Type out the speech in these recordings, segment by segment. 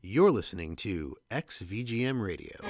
You're listening to XVGM Radio.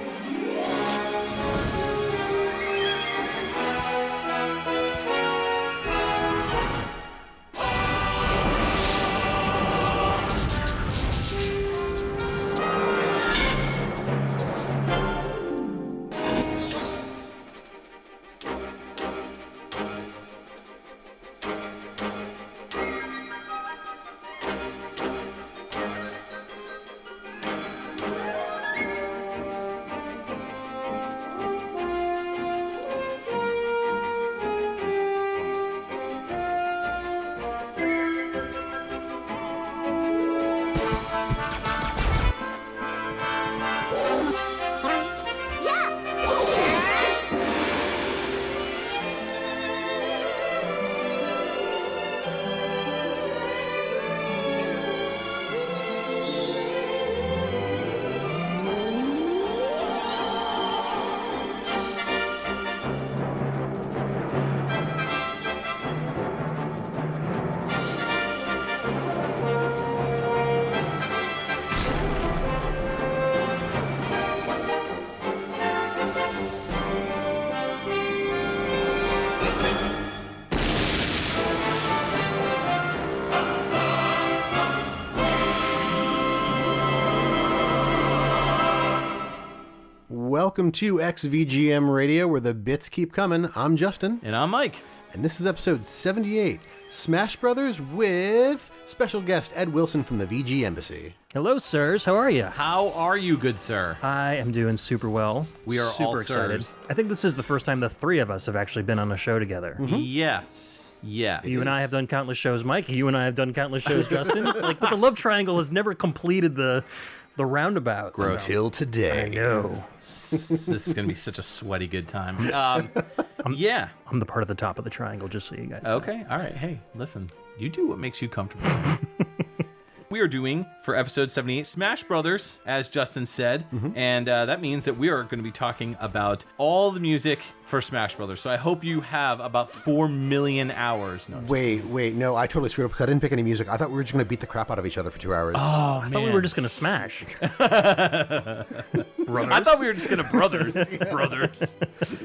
Welcome to XVGM Radio, where the bits keep coming. I'm Justin. And I'm Mike. And this is episode 78, Smash Brothers, with special guest Ed Wilson from the VGMbassy. Hello, sirs. How are you? How are you, good sir? I am doing super well. We are super all excited. sirs. I think this is the first time the three of us have actually been on a show together. Mm-hmm. Yes. You and I have done countless shows, Mike. You and I have done countless shows, Justin. It's like, but the love triangle has never completed the roundabout. Grow till today. I know. This is going to be such a sweaty good time. I'm the part at the top of the triangle, just so you guys know. Okay. All right. Hey, listen. You do what makes you comfortable. We are doing, for episode 78, Smash Brothers, as Justin said, and that means that we are going to be talking about all the music for Smash Brothers. So I hope you have about 4 million hours. No, Wait, no, I totally screwed up because I didn't pick any music. I thought we were just going to beat the crap out of each other for 2 hours. Oh, I thought we were just going to smash. Brothers. I thought we were just going to brothers.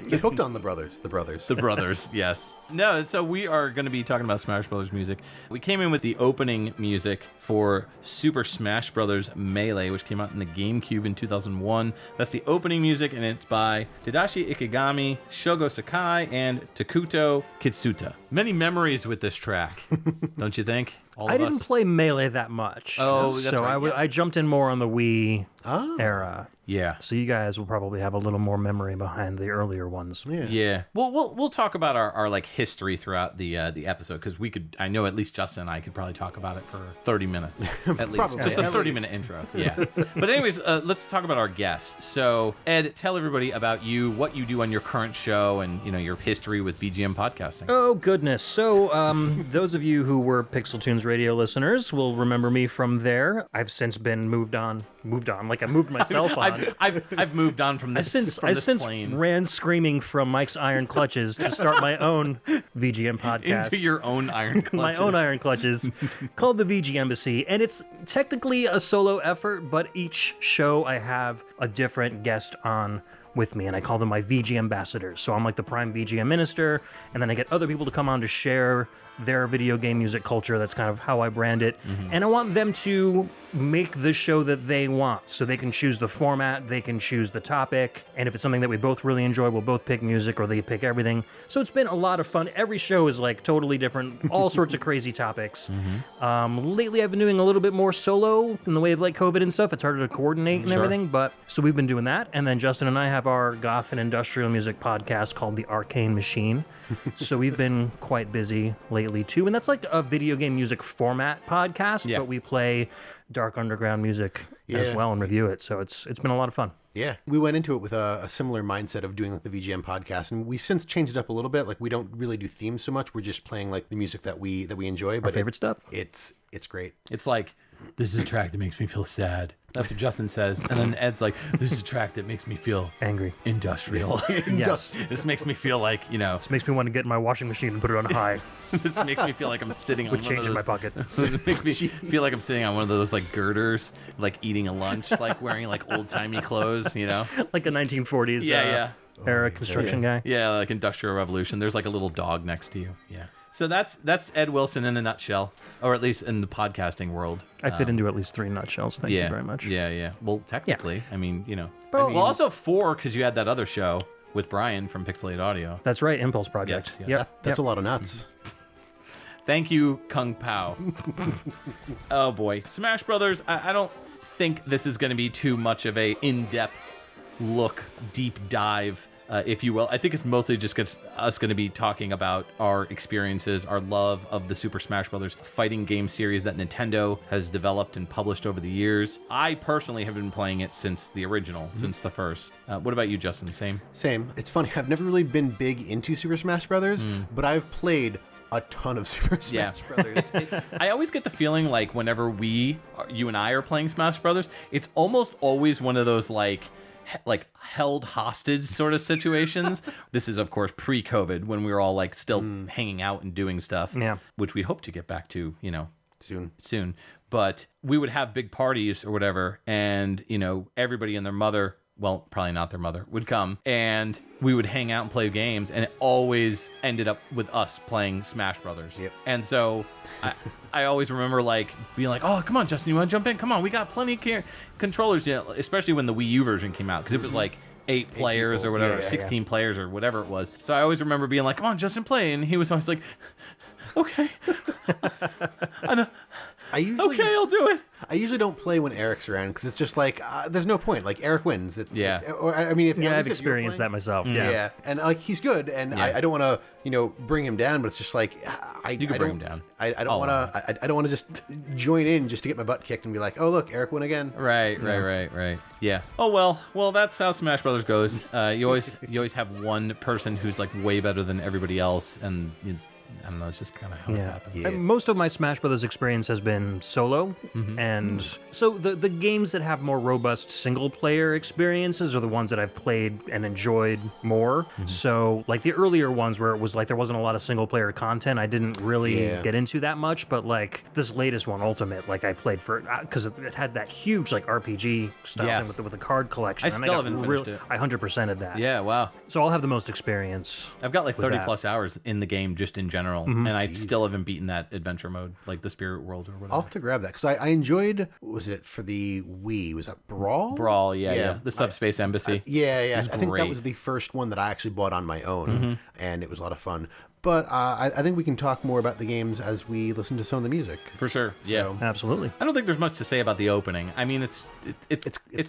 Get hooked on the brothers. The brothers, yes. No, so we are going to be talking about Smash Brothers music. We came in with the opening music for Super Smash Brothers Melee, which came out in the GameCube in 2001. That's the opening music, and it's by Tadashi Ikigami, Shugo Sakai, and Takuto Kitsuta. Many memories with this track, don't you think? I didn't play Melee that much. Oh, that's so right. I jumped in more on the Wii era. Yeah. So you guys will probably have a little more memory behind the earlier ones. Yeah. We'll talk about our like history throughout the episode, because I know at least Justin and I could probably talk about it for 30 minutes at least. Probably. Just a 30-minute intro. Yeah. But anyways, let's talk about our guests. So Ed, tell everybody about you, what you do on your current show, and your history with VGM Podcasting. Oh goodness. So those of you who were PixelTunes Radio listeners will remember me from there. I've since been moved on, like I moved myself on. I've moved on from this. I since ran screaming from Mike's iron clutches to start my own VGM podcast. Into your own iron clutches. My own iron clutches, called the VGMbassy, and it's technically a solo effort, but each show I have a different guest on with me, and I call them my VGM ambassadors. So I'm like the prime VGM minister, and then I get other people to come on to share their video game music culture. That's kind of how I brand it. And I want them to make the show that they want. So they can choose the format, they can choose the topic, and if it's something that we both really enjoy, we'll both pick music, or they pick everything. So it's been a lot of fun. Every show is like totally different, all sorts of crazy topics. Lately I've been doing a little bit more solo in the way of like COVID and stuff. It's harder to coordinate and everything, but so we've been doing that. And then Justin and I have our goth and industrial music podcast called the Arcane Machine. So we've been quite busy lately too, and that's like a video game music format podcast, but we play dark underground music as well and review it. So it's been a lot of fun. Yeah, we went into it with a similar mindset of doing like the VGM podcast, and we've since changed it up a little bit. Like, we don't really do themes so much. We're just playing like the music that we enjoy. But Our favorite stuff. It's great. It's like this is a track that makes me feel sad. That's what Justin says. And then Ed's like, this is a track that makes me feel angry. Industrial. Yes. This makes me feel like, This makes me want to get in my washing machine and put it on high. This makes me feel like I'm sitting on with one change of in those, my pocket. It makes me feel like I'm sitting on one of those like girders, like eating a lunch, like wearing like old-timey clothes, Like a 1940s era construction guy. Yeah, like Industrial Revolution. There's like a little dog next to you. Yeah. So that's Ed Wilson in a nutshell, or at least in the podcasting world. I fit into at least 3 nutshells. Thank you very much. Yeah. Well, technically, I mean, Well, also 4 because you had that other show with Brian from Pixelated Audio. That's right, Impulse Project. Yes. Yep. That's a lot of nuts. Thank you, Kung Pao. Oh boy, Smash Brothers. I don't think this is going to be too much of a in-depth look, deep dive, if you will. I think it's mostly just us going to be talking about our experiences, our love of the Super Smash Brothers fighting game series that Nintendo has developed and published over the years. I personally have been playing it since the original, since the first. What about you, Justin? Same? It's funny. I've never really been big into Super Smash Brothers, but I've played a ton of Super Smash Brothers. I always get the feeling like whenever you and I are playing Smash Brothers, it's almost always one of those like held hostage sort of situations. This is of course pre-COVID when we were all like still hanging out and doing stuff, which we hope to get back to, soon. But we would have big parties or whatever, and everybody and their mother, well, probably not their mother, would come, and we would hang out and play games, and it always ended up with us playing Smash Brothers. Yep. And so I always remember like being like, oh, come on, Justin, you want to jump in? Come on, we got plenty of controllers, especially when the Wii U version came out, because it was like 8 players or whatever, 16 players or whatever it was. So I always remember being like, come on, Justin, play. And he was always like, okay. I'll do it. I usually don't play when Eric's around because it's just like there's no point. Like Eric wins. I've experienced that myself. Yeah, and like he's good, and I don't want to bring him down, but it's just like you can bring him down. I don't want to. I don't want to just join in just to get my butt kicked and be like, oh look, Eric won again. Right. Yeah. Oh well, that's how Smash Brothers goes. You always have one person who's like way better than everybody else, and I don't know, it's just kind of how it happens. Yeah. Most of my Smash Brothers experience has been solo, and so the games that have more robust single-player experiences are the ones that I've played and enjoyed more. So, like the earlier ones where it was like there wasn't a lot of single-player content, I didn't really get into that much, but like this latest one, Ultimate, like I played for, because it had that huge like RPG stuff with the card collection. I still haven't finished it. I 100%ed that. Yeah, wow. So I'll have the most experience. I've got like 30 plus hours in the game just in general. And I still haven't beaten that adventure mode, like the Spirit World or whatever. I'll have to grab that because I enjoyed. Was it for the Wii? Was that Brawl? Brawl, yeah. The Subspace Embassy. I think that was the first one that I actually bought on my own, and it was a lot of fun. But I think we can talk more about the games as we listen to some of the music. For sure, yeah, absolutely. I don't think there's much to say about the opening. I mean, it's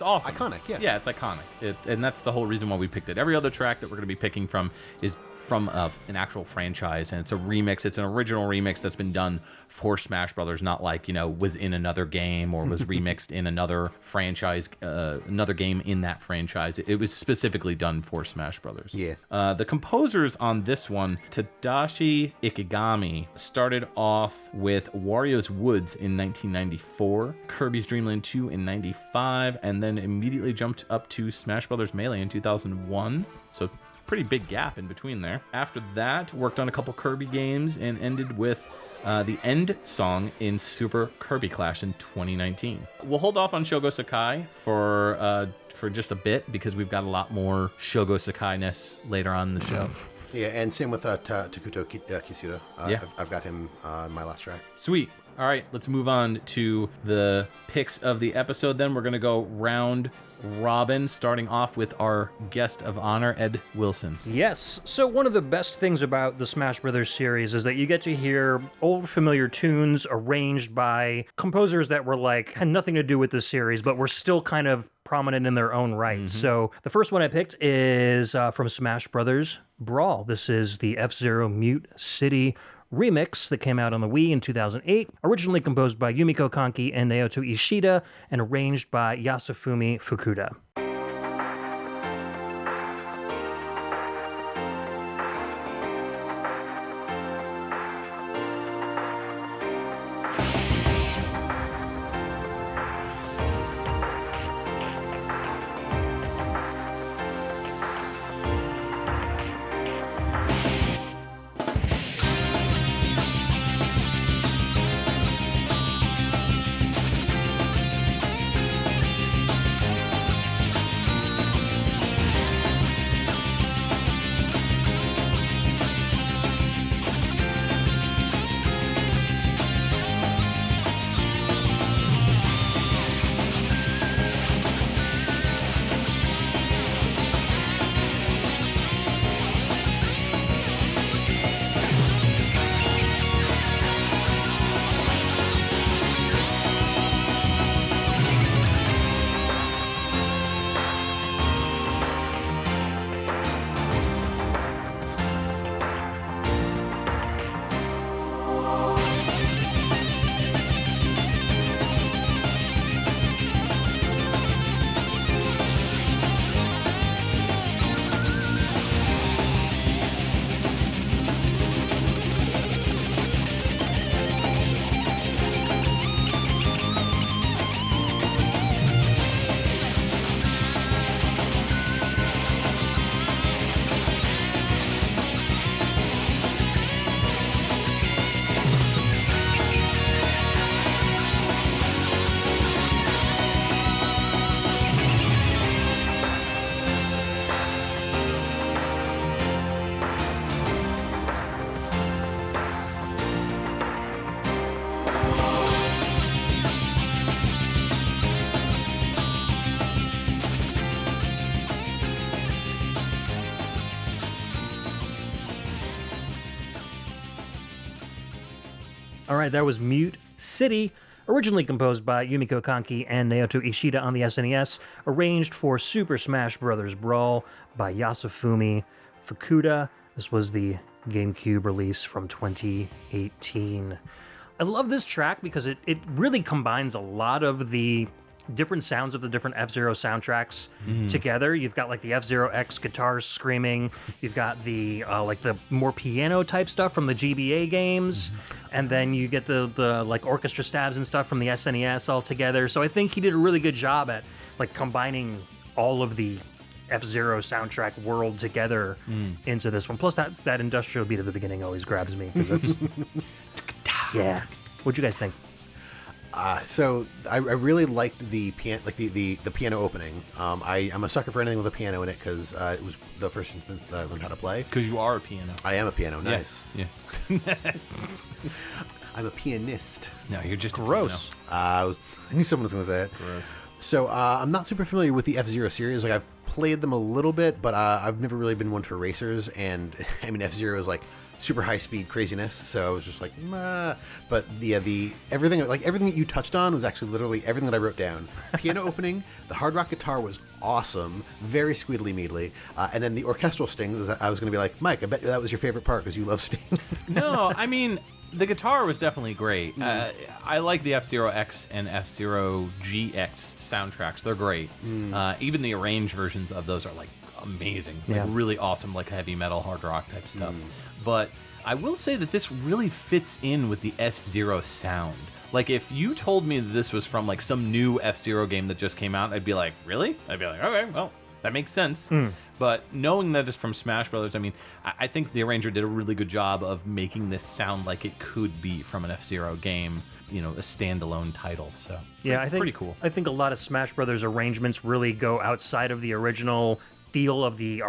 awesome, iconic, yeah, it's iconic, and that's the whole reason why we picked it. Every other track that we're going to be picking from is from an actual franchise, and it's a remix. It's an original remix that's been done for Smash Brothers, not like was in another game or was remixed in another franchise, another game in that franchise. It was specifically done for Smash Brothers. Yeah. The composers on this one, Tadashi Ikigami, started off with Wario's Woods in 1994, Kirby's Dream Land 2 in 95, and then immediately jumped up to Smash Brothers Melee in 2001. So pretty big gap in between there. After that, worked on a couple Kirby games and ended with the end song in Super Kirby Clash in 2019. We'll hold off on Shugo Sakai for just a bit because we've got a lot more Shugo Sakai-ness later on in the show. Yeah, and same with Takuto Kisuda. I've got him on my last track. Sweet. All right, let's move on to the picks of the episode then. We're going to go round robin, starting off with our guest of honor, Ed Wilson. Yes. So one of the best things about the Smash Brothers series is that you get to hear old familiar tunes arranged by composers that were like had nothing to do with this series, but were still kind of prominent in their own right. So the first one I picked is from Smash Brothers Brawl. This is the F-Zero Mute City remix that came out on the Wii in 2008, originally composed by Yumiko Kanki and Naoto Ishida, and arranged by Yasufumi Fukuda. All right, that was Mute City, originally composed by Yumiko Kanki and Naoto Ishida on the SNES, arranged for Super Smash Bros. Brawl by Yasufumi Fukuda. This was the GameCube release from 2018. I love this track because it really combines a lot of the different sounds of the different F-Zero soundtracks together. You've got like the F-Zero X guitars screaming. You've got the like the more piano type stuff from the GBA games, and then you get the like orchestra stabs and stuff from the SNES all together. So I think he did a really good job at like combining all of the F-Zero soundtrack world together into this one. Plus that industrial beat at the beginning always grabs me because that's yeah. What'd you guys think? So I really liked the piano, like the piano opening. I'm a sucker for anything with a piano in it because it was the first instance that I learned how to play. Because you are a piano. I am a piano. Nice. Yeah. I'm a pianist. No, you're just gross. I knew someone was going to say it. Gross. So I'm not super familiar with the F-Zero series. Like I've played them a little bit, but I've never really been one for racers. And I mean, F-Zero is like super high speed craziness, so I was just like, meh. But the everything that you touched on was actually literally everything that I wrote down. Piano opening, the hard rock guitar was awesome, very squeedly meadly, and then the orchestral stings. I was going to be like, Mike, I bet that was your favorite part because you love stings. No, I mean the guitar was definitely great. I like the F-Zero X and F-Zero GX soundtracks; they're great. Even the arranged versions of those are like amazing, like really awesome, like heavy metal, hard rock type stuff. But I will say that this really fits in with the F-Zero sound. Like, if you told me that this was from, like, some new F-Zero game that just came out, I'd be like, really? I'd be like, okay, well, that makes sense. But knowing that it's from Smash Brothers, I mean, I think the arranger did a really good job of making this sound like it could be from an F-Zero game, you know, a standalone title. So, yeah, I think pretty cool. I think a lot of Smash Brothers arrangements really go outside of the original feel of the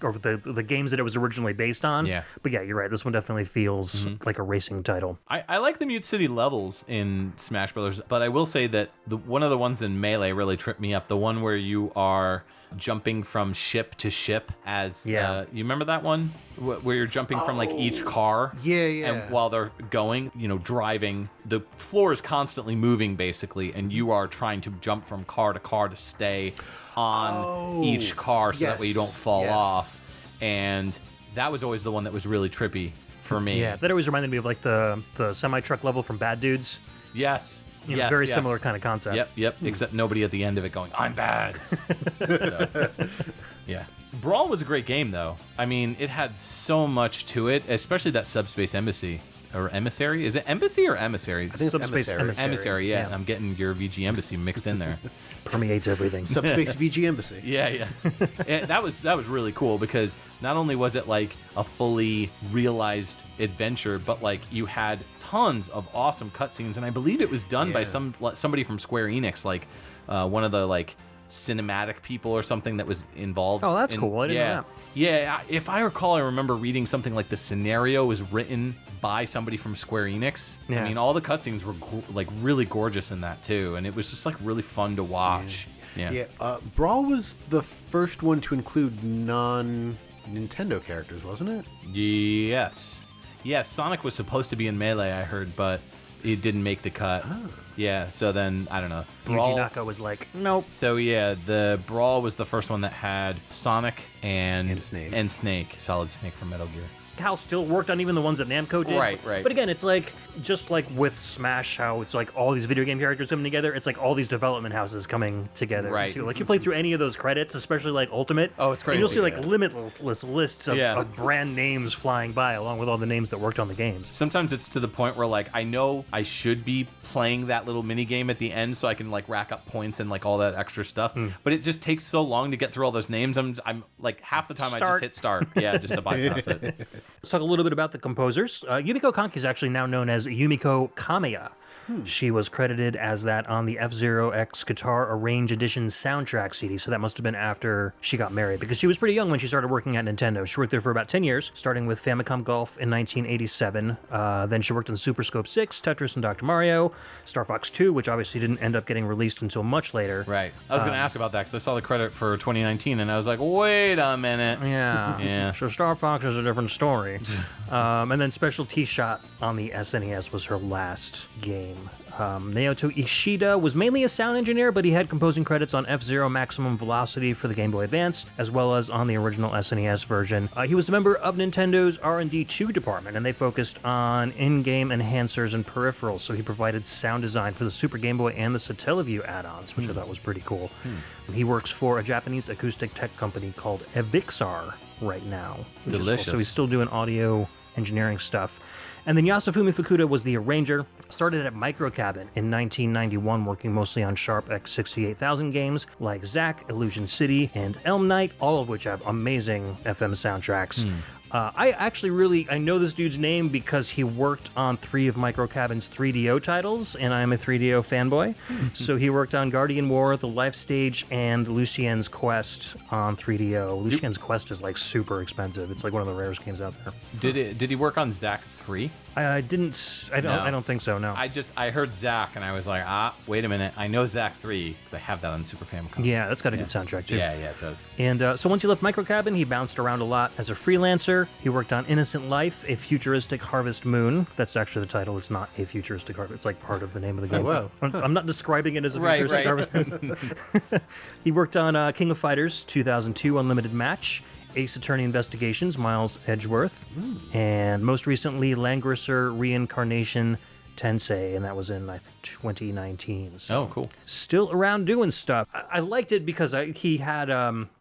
the games that it was originally based on. Yeah. But yeah, you're right. This one definitely feels like a racing title. I like the Mute City levels in Smash Brothers, but I will say that one of the ones in Melee really tripped me up. The one where you are jumping from ship to ship as you remember that one where you're jumping from like each car and while they're going, you know, driving, the floor is constantly moving basically, and you are trying to jump from car to car to stay on each car so that way you don't fall off. And that was always the one that was really trippy for me. Yeah, that always reminded me of like the semi-truck level from Bad Dudes. Yes. You know, very similar kind of concept. Yep. Except nobody at the end of it going, I'm bad. So, yeah. Brawl was a great game, though. I mean, it had so much to it, especially that Subspace Embassy. Or Emissary? Is it Embassy or Emissary? I think it's Emissary. Emissary, yeah. I'm getting your VGMbassy mixed in there. Permeates everything. Subspace VGMbassy. Yeah. That was really cool because not only was it like a fully realized adventure, but like you had tons of awesome cutscenes, and I believe it was done by somebody from Square Enix, like one of the like cinematic people or something that was involved. Oh, that's cool. I didn't know that. Yeah, if I recall, I remember reading something like the scenario was written by somebody from Square Enix. I mean, all the cutscenes were like really gorgeous in that too, and it was just like really fun to watch. Yeah. Brawl was the first one to include non-Nintendo characters, wasn't it? Yes. Sonic was supposed to be in Melee, I heard, but it didn't make the cut. Yeah, so then, I don't know. Yuji Naka was like, nope. So yeah, the Brawl was the first one that had Sonic and Snake. Solid Snake from Metal Gear. Hal still worked on even the ones that Namco did. Right. But again, it's like, just like with Smash, how it's like all these video game characters coming together, it's like all these development houses coming together. Right. Too. Like, you play through any of those credits, especially like Ultimate. Oh, it's crazy. And you'll see like limitless lists of brand names flying by, along with all the names that worked on the games. Sometimes it's to the point where like, I know I should be playing that little mini game at the end so I can like rack up points and like all that extra stuff. But it just takes so long to get through all those names. I'm like half the time I just hit start. Yeah, just to bypass it. Let's talk a little bit about the composers. Yumiko Kanki is actually now known as Yumiko Kamiya. She was credited as that on the F-Zero X Guitar Arrange Edition soundtrack CD, so that must have been after she got married, because she was pretty young when she started working at Nintendo. She worked there for about 10 years, starting with Famicom Golf in 1987. Then she worked on Super Scope 6, Tetris and Dr. Mario, Star Fox 2, which obviously didn't end up getting released until much later. Right. I was going to ask about that because I saw the credit for 2019 and I was like, wait a minute. Yeah. So Star Fox is a different story. And then Special T-Shot on the SNES was her last game. Naoto Ishida was mainly a sound engineer, but he had composing credits on F-Zero Maximum Velocity for the Game Boy Advance, as well as on the original SNES version. He was a member of Nintendo's R&D 2 department, and they focused on in-game enhancers and peripherals, so he provided sound design for the Super Game Boy and the Satellaview add-ons, which I thought was pretty cool. He works for a Japanese acoustic tech company called Evixar right now. Delicious. So he's still doing audio engineering stuff. And then Yasufumi Fukuda was the arranger, started at Microcabin in 1991, working mostly on Sharp X68000 games like Zack, Illusion City, and Elm Knight, all of which have amazing FM soundtracks. I know this dude's name because he worked on 3 of Microcabin's 3DO titles, and I'm a 3DO fanboy. So he worked on Guardian War, The Life Stage, and Lucien's Quest on 3DO. Lucien's Quest is like super expensive. It's like one of the rarest games out there. Did he work on Zack 3? I don't think so, no. I heard Zack and I was like, wait a minute. I know Zack 3 because I have that on Super Famicom. Yeah, that's got a good soundtrack too. Yeah, it does. And so once he left Microcabin, he bounced around a lot as a freelancer. He worked on Innocent Life, A Futuristic Harvest Moon. That's actually the title. It's not A Futuristic Harvest. It's like part of the name of the game. Oh, wow. I'm not describing it as a Futuristic Harvest Moon. He worked on King of Fighters 2002 Unlimited Match, Ace Attorney Investigations, Miles Edgeworth, and most recently Langrisser Reincarnation Tensei, and that was in, I think, 2019. So cool. Still around doing stuff. I liked it because he had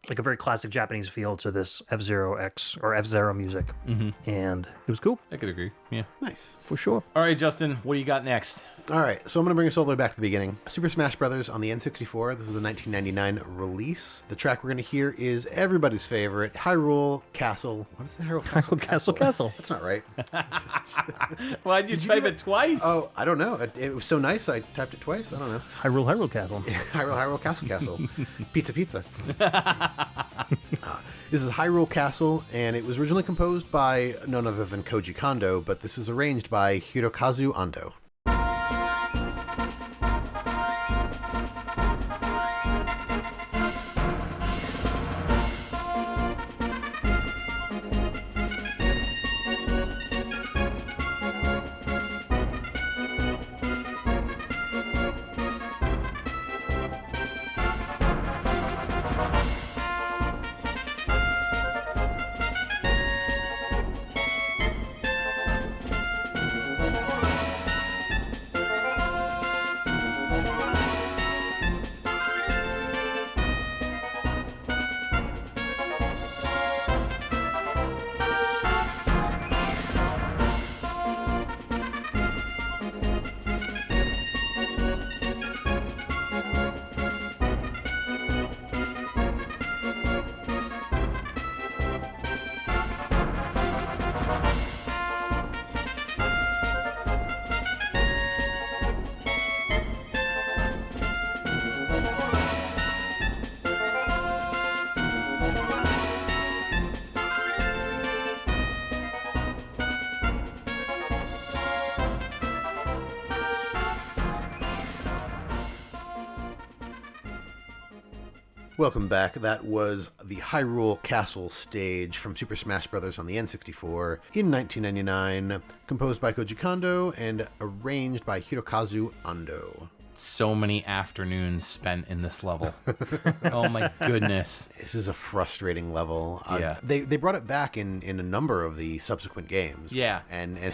like a very classic Japanese feel to this F-Zero X or F-Zero music, and it was cool. I could agree. Yeah. Nice. For sure. All right, Justin, what do you got next? All right, so I'm going to bring us all the way back to the beginning. Super Smash Bros. On the N64. This was a 1999 release. The track we're going to hear is everybody's favorite, Hyrule Castle. What is the Hyrule Castle? Hyrule Castle. That's not right. Why'd you type it twice? Oh, I don't know. It was so nice, I typed it twice. I don't know. It's Hyrule Castle. Hyrule Castle. Pizza. This is Hyrule Castle, and it was originally composed by none other than Koji Kondo, but this is arranged by Hirokazu Ando. Welcome back. That was the Hyrule Castle stage from Super Smash Bros. On the N64 in 1999, composed by Koji Kondo and arranged by Hirokazu Ando. So many afternoons spent in this level. Oh my goodness. This is a frustrating level. Yeah. They brought it back in a number of the subsequent games. Yeah. And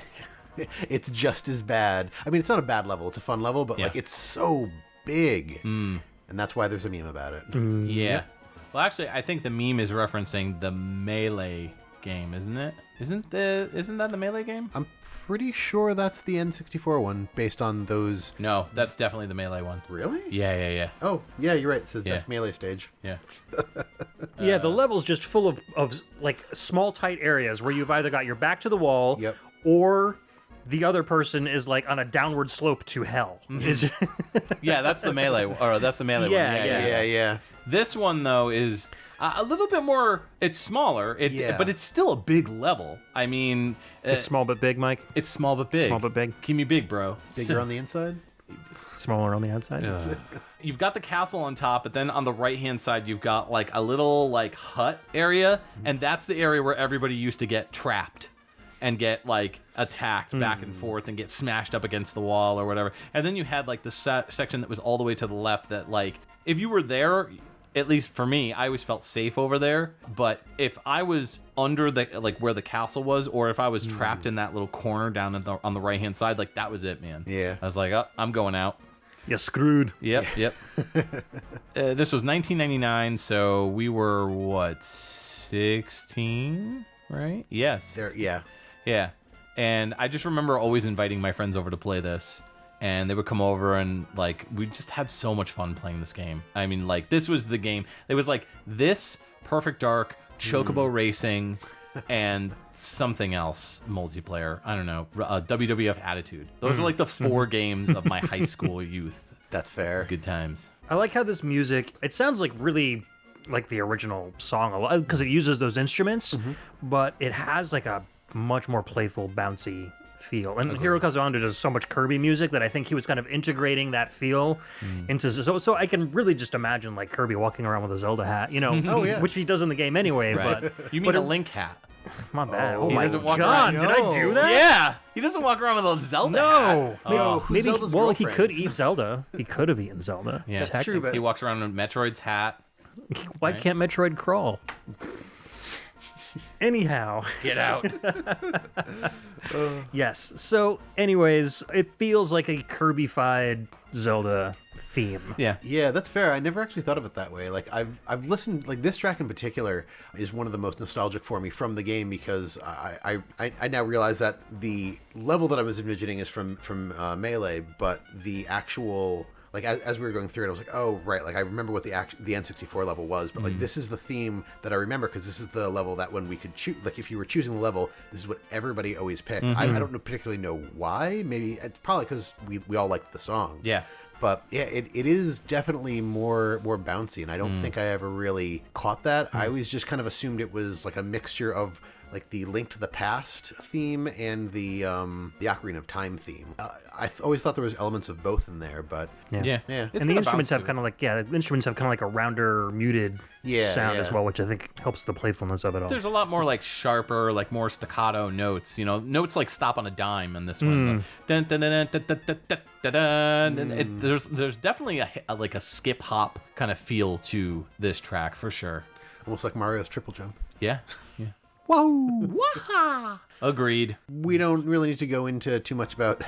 it's just as bad. I mean, it's not a bad level. It's a fun level, but like it's so big. And that's why there's a meme about it. Yeah. Well, actually, I think the meme is referencing the Melee game, isn't it? Isn't that the Melee game? I'm pretty sure that's the N64 one, based on those. No, that's definitely the Melee one. Really? Yeah. Oh, yeah, you're right. It says best Melee stage. Yeah. Yeah, the level's just full of like small, tight areas where you've either got your back to the wall, or the other person is like on a downward slope to hell. Yeah, that's the melee, or that's the melee one. Yeah. This one though is a little bit more. It's smaller, but it's still a big level. I mean, It's small but big, Mike. it's small but big. Small but big. Keep me big, bro. Bigger on the inside? Smaller on the outside. You've got the castle on top, but then on the right-hand side, you've got like a little like hut area, and that's the area where everybody used to get trapped and get like attacked back and forth and get smashed up against the wall or whatever. And then you had like the section that was all the way to the left that like if you were there, at least for me, I always felt safe over there. But if I was under the like where the castle was, or if I was trapped in that little corner down on the right-hand side, like that was it, man. Yeah. I was like, oh, I'm going out. You're screwed. Yep. This was 1999, so we were, what, 16, right? Yes. Yeah. And I just remember always inviting my friends over to play this, and they would come over and, like, we just had so much fun playing this game. I mean, like, this was the game. It was like this, Perfect Dark, Chocobo Racing, and something else multiplayer. I don't know. WWF Attitude. Those are like the 4 games of my high school youth. That's fair. Good times. I like how this music, it sounds like really like the original song a lot because it uses those instruments, but it has like a much more playful, bouncy feel. And Hirokazu Ando does so much Kirby music that I think he was kind of integrating that feel into so I can really just imagine like Kirby walking around with a Zelda hat, you know, which he does in the game anyway. Right. But You mean a Link hat? my bad. Oh He my doesn't walk god, around- did I do that? Yeah, he doesn't walk around with a Zelda hat. No, who's maybe. Zelda's Well, he girlfriend? could eat Zelda. He could have eaten Zelda. Yeah, That's true, but he walks around in Metroid's hat. Why can't Metroid crawl? Anyhow. Get out. Yes. So, anyways, it feels like a Kirby-fied Zelda theme. Yeah. that's fair. I never actually thought of it that way. Like I've listened, like this track in particular is one of the most nostalgic for me from the game because I now realize that the level that I was envisioning is from Melee, but the actual, like as we were going through it, I was like, oh right, like I remember what the N64 level was, but like this is the theme that I remember because this is the level that when we could choose, like if you were choosing the level, this is what everybody always picked. I don't particularly know why. Maybe it's probably because we all liked the song. Yeah. But yeah, it is definitely more bouncy, and I don't think I ever really caught that. I always just kind of assumed it was like a mixture of like the Link to the Past theme and the Ocarina of Time theme. I always thought there was elements of both in there, but Yeah. Yeah. It's And the got a instruments bounce have to kind of like, the instruments have kind of like a rounder, muted sound as well, which I think helps the playfulness of it all. There's a lot more like sharper, like more staccato notes. You know, notes like stop on a dime in this one. Dun, dun, dun, dun, dun, dun, dun, dun, dun. And there's definitely like a skip hop kind of feel to this track for sure. Almost like Mario's triple jump. Yeah. Whoa! Agreed. We don't really need to go into too much about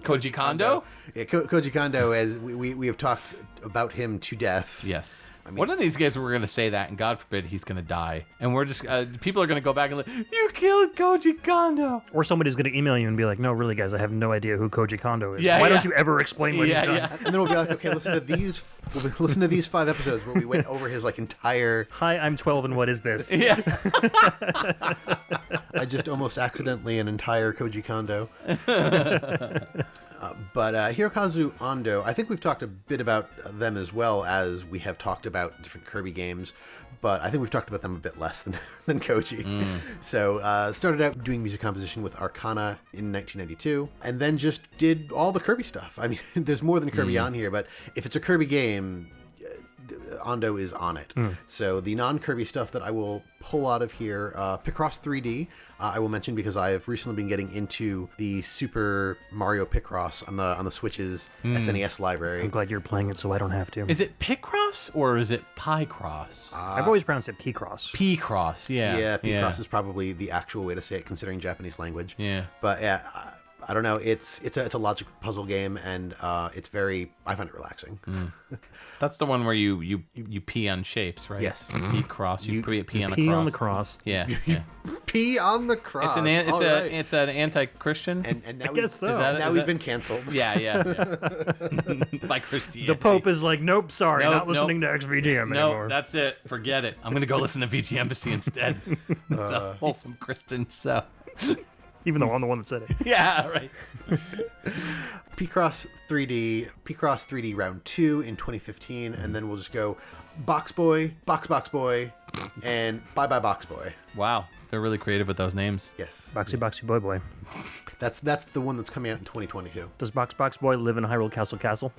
Koji Kondo? Yeah, Koji Kondo, as we have talked about him to death. Yes. One of these games we're going to say that, and God forbid he's going to die. And we're just, people are going to go back and like, you killed Koji Kondo. Or somebody's going to email you and be like, no, really, guys, I have no idea who Koji Kondo is. Why don't you ever explain what he's done? And then we'll be like, okay, listen to these 5 episodes where we went over his like entire. Hi, I'm 12, and what is this? Yeah. I just almost accidentally an entire Koji Kondo. But Hirokazu Ando, I think we've talked a bit about them as well as we have talked about different Kirby games, but I think we've talked about them a bit less than Koji. So started out doing music composition with Arcana in 1992, and then just did all the Kirby stuff. I mean, there's more than Kirby on here, but if it's a Kirby game, Ando is on it. So the non-Kirby stuff that I will pull out of here, Picross 3D, I will mention because I have recently been getting into the Super Mario Picross on the Switch's SNES library. I'm glad you're playing it so I don't have to. Is it Picross or is it Picross? I've always pronounced it Picross. Picross, yeah. Yeah, Picross is probably the actual way to say it considering Japanese language. Yeah. But yeah, I don't know. It's a logic puzzle game, and I find it relaxing. That's the one where you pee on shapes, right? Yes. Pee-cross. You pee on a cross. Pee on the cross. Yeah. Pee on the cross. It's an anti-Christian. And now I guess so. we've been canceled. Yeah. By Christianity. The Pope is like, nope, sorry, Nope, not listening to XVGM No, anymore. that's it. Forget it. I'm gonna go listen to VGMbassy instead. It's a wholesome Christian show. even though I'm the one that said it. Yeah, right. Picross 3D Round 2 in 2015, and then we'll just go Box Boy, Box Boy, and Bye Bye Box Boy. Wow, they're really creative with those names. Yes. Boxy Boy. That's the one that's coming out in 2022. Does Box Boy live in Hyrule Castle?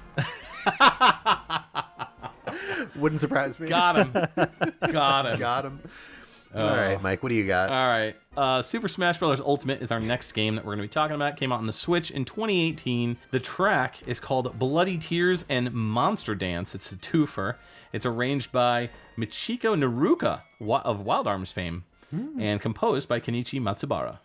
Wouldn't surprise me. Got him. Got him. All right, Mike, what do you got? All right. Super Smash Bros. Ultimate is our next game that we're going to be talking about. It came out on the Switch in 2018. The track is called Bloody Tears and Monster Dance. It's a twofer. It's arranged by Michiko Naruka of Wild Arms fame and composed by Kenichi Matsubara.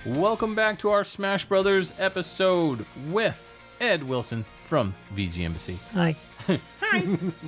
Welcome back to our Smash Brothers episode with Ed Wilson from VGMbassy. Hi.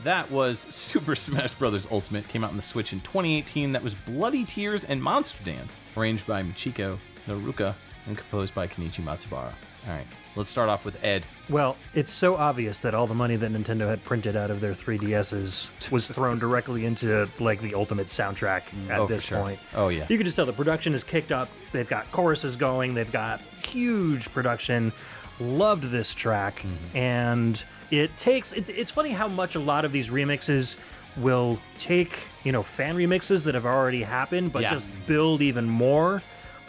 That was Super Smash Bros. Ultimate. Came out on the Switch in 2018. That was Bloody Tears and Monster Dance, arranged by Michiko Naruka and composed by Kenichi Matsubara. All right, let's start off with Ed. Well, it's so obvious that all the money that Nintendo had printed out of their 3DSs was thrown directly into like the Ultimate soundtrack at this point. Oh yeah. You can just tell the production is kicked up. They've got choruses going. They've got huge production. Loved this track, and it takes. It's funny how much a lot of these remixes will take, fan remixes that have already happened, but just build even more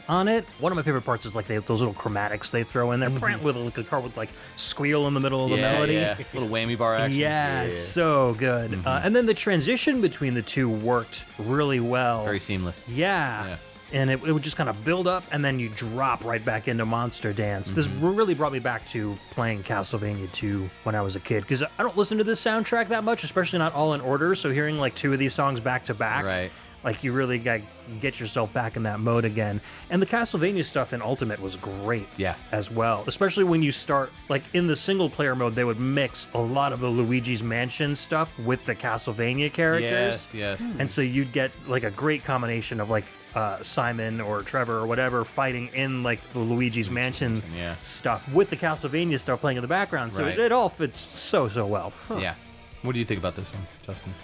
on it. One of my favorite parts is like those little chromatics they throw in there, with a car with like squeal in the middle of the melody. Yeah, little whammy bar action. Yeah, it's so good. And then the transition between the two worked really well. Very seamless. Yeah. And it would just kind of build up, and then you drop right back into Monster Dance. This really brought me back to playing Castlevania 2 when I was a kid, because I don't listen to this soundtrack that much, especially not all in order, so hearing like two of these songs back to back, Right. like you really get yourself back in that mode again. And the Castlevania stuff in Ultimate was great as well, especially when you start, like in the single player mode, they would mix a lot of the Luigi's Mansion stuff with the Castlevania characters. Yes. And so you'd get like a great combination of like Simon or Trevor or whatever fighting in like the Luigi's Mansion stuff with the Castlevania stuff playing in the background. So it all fits so well. Yeah. What do you think about this one, Justin?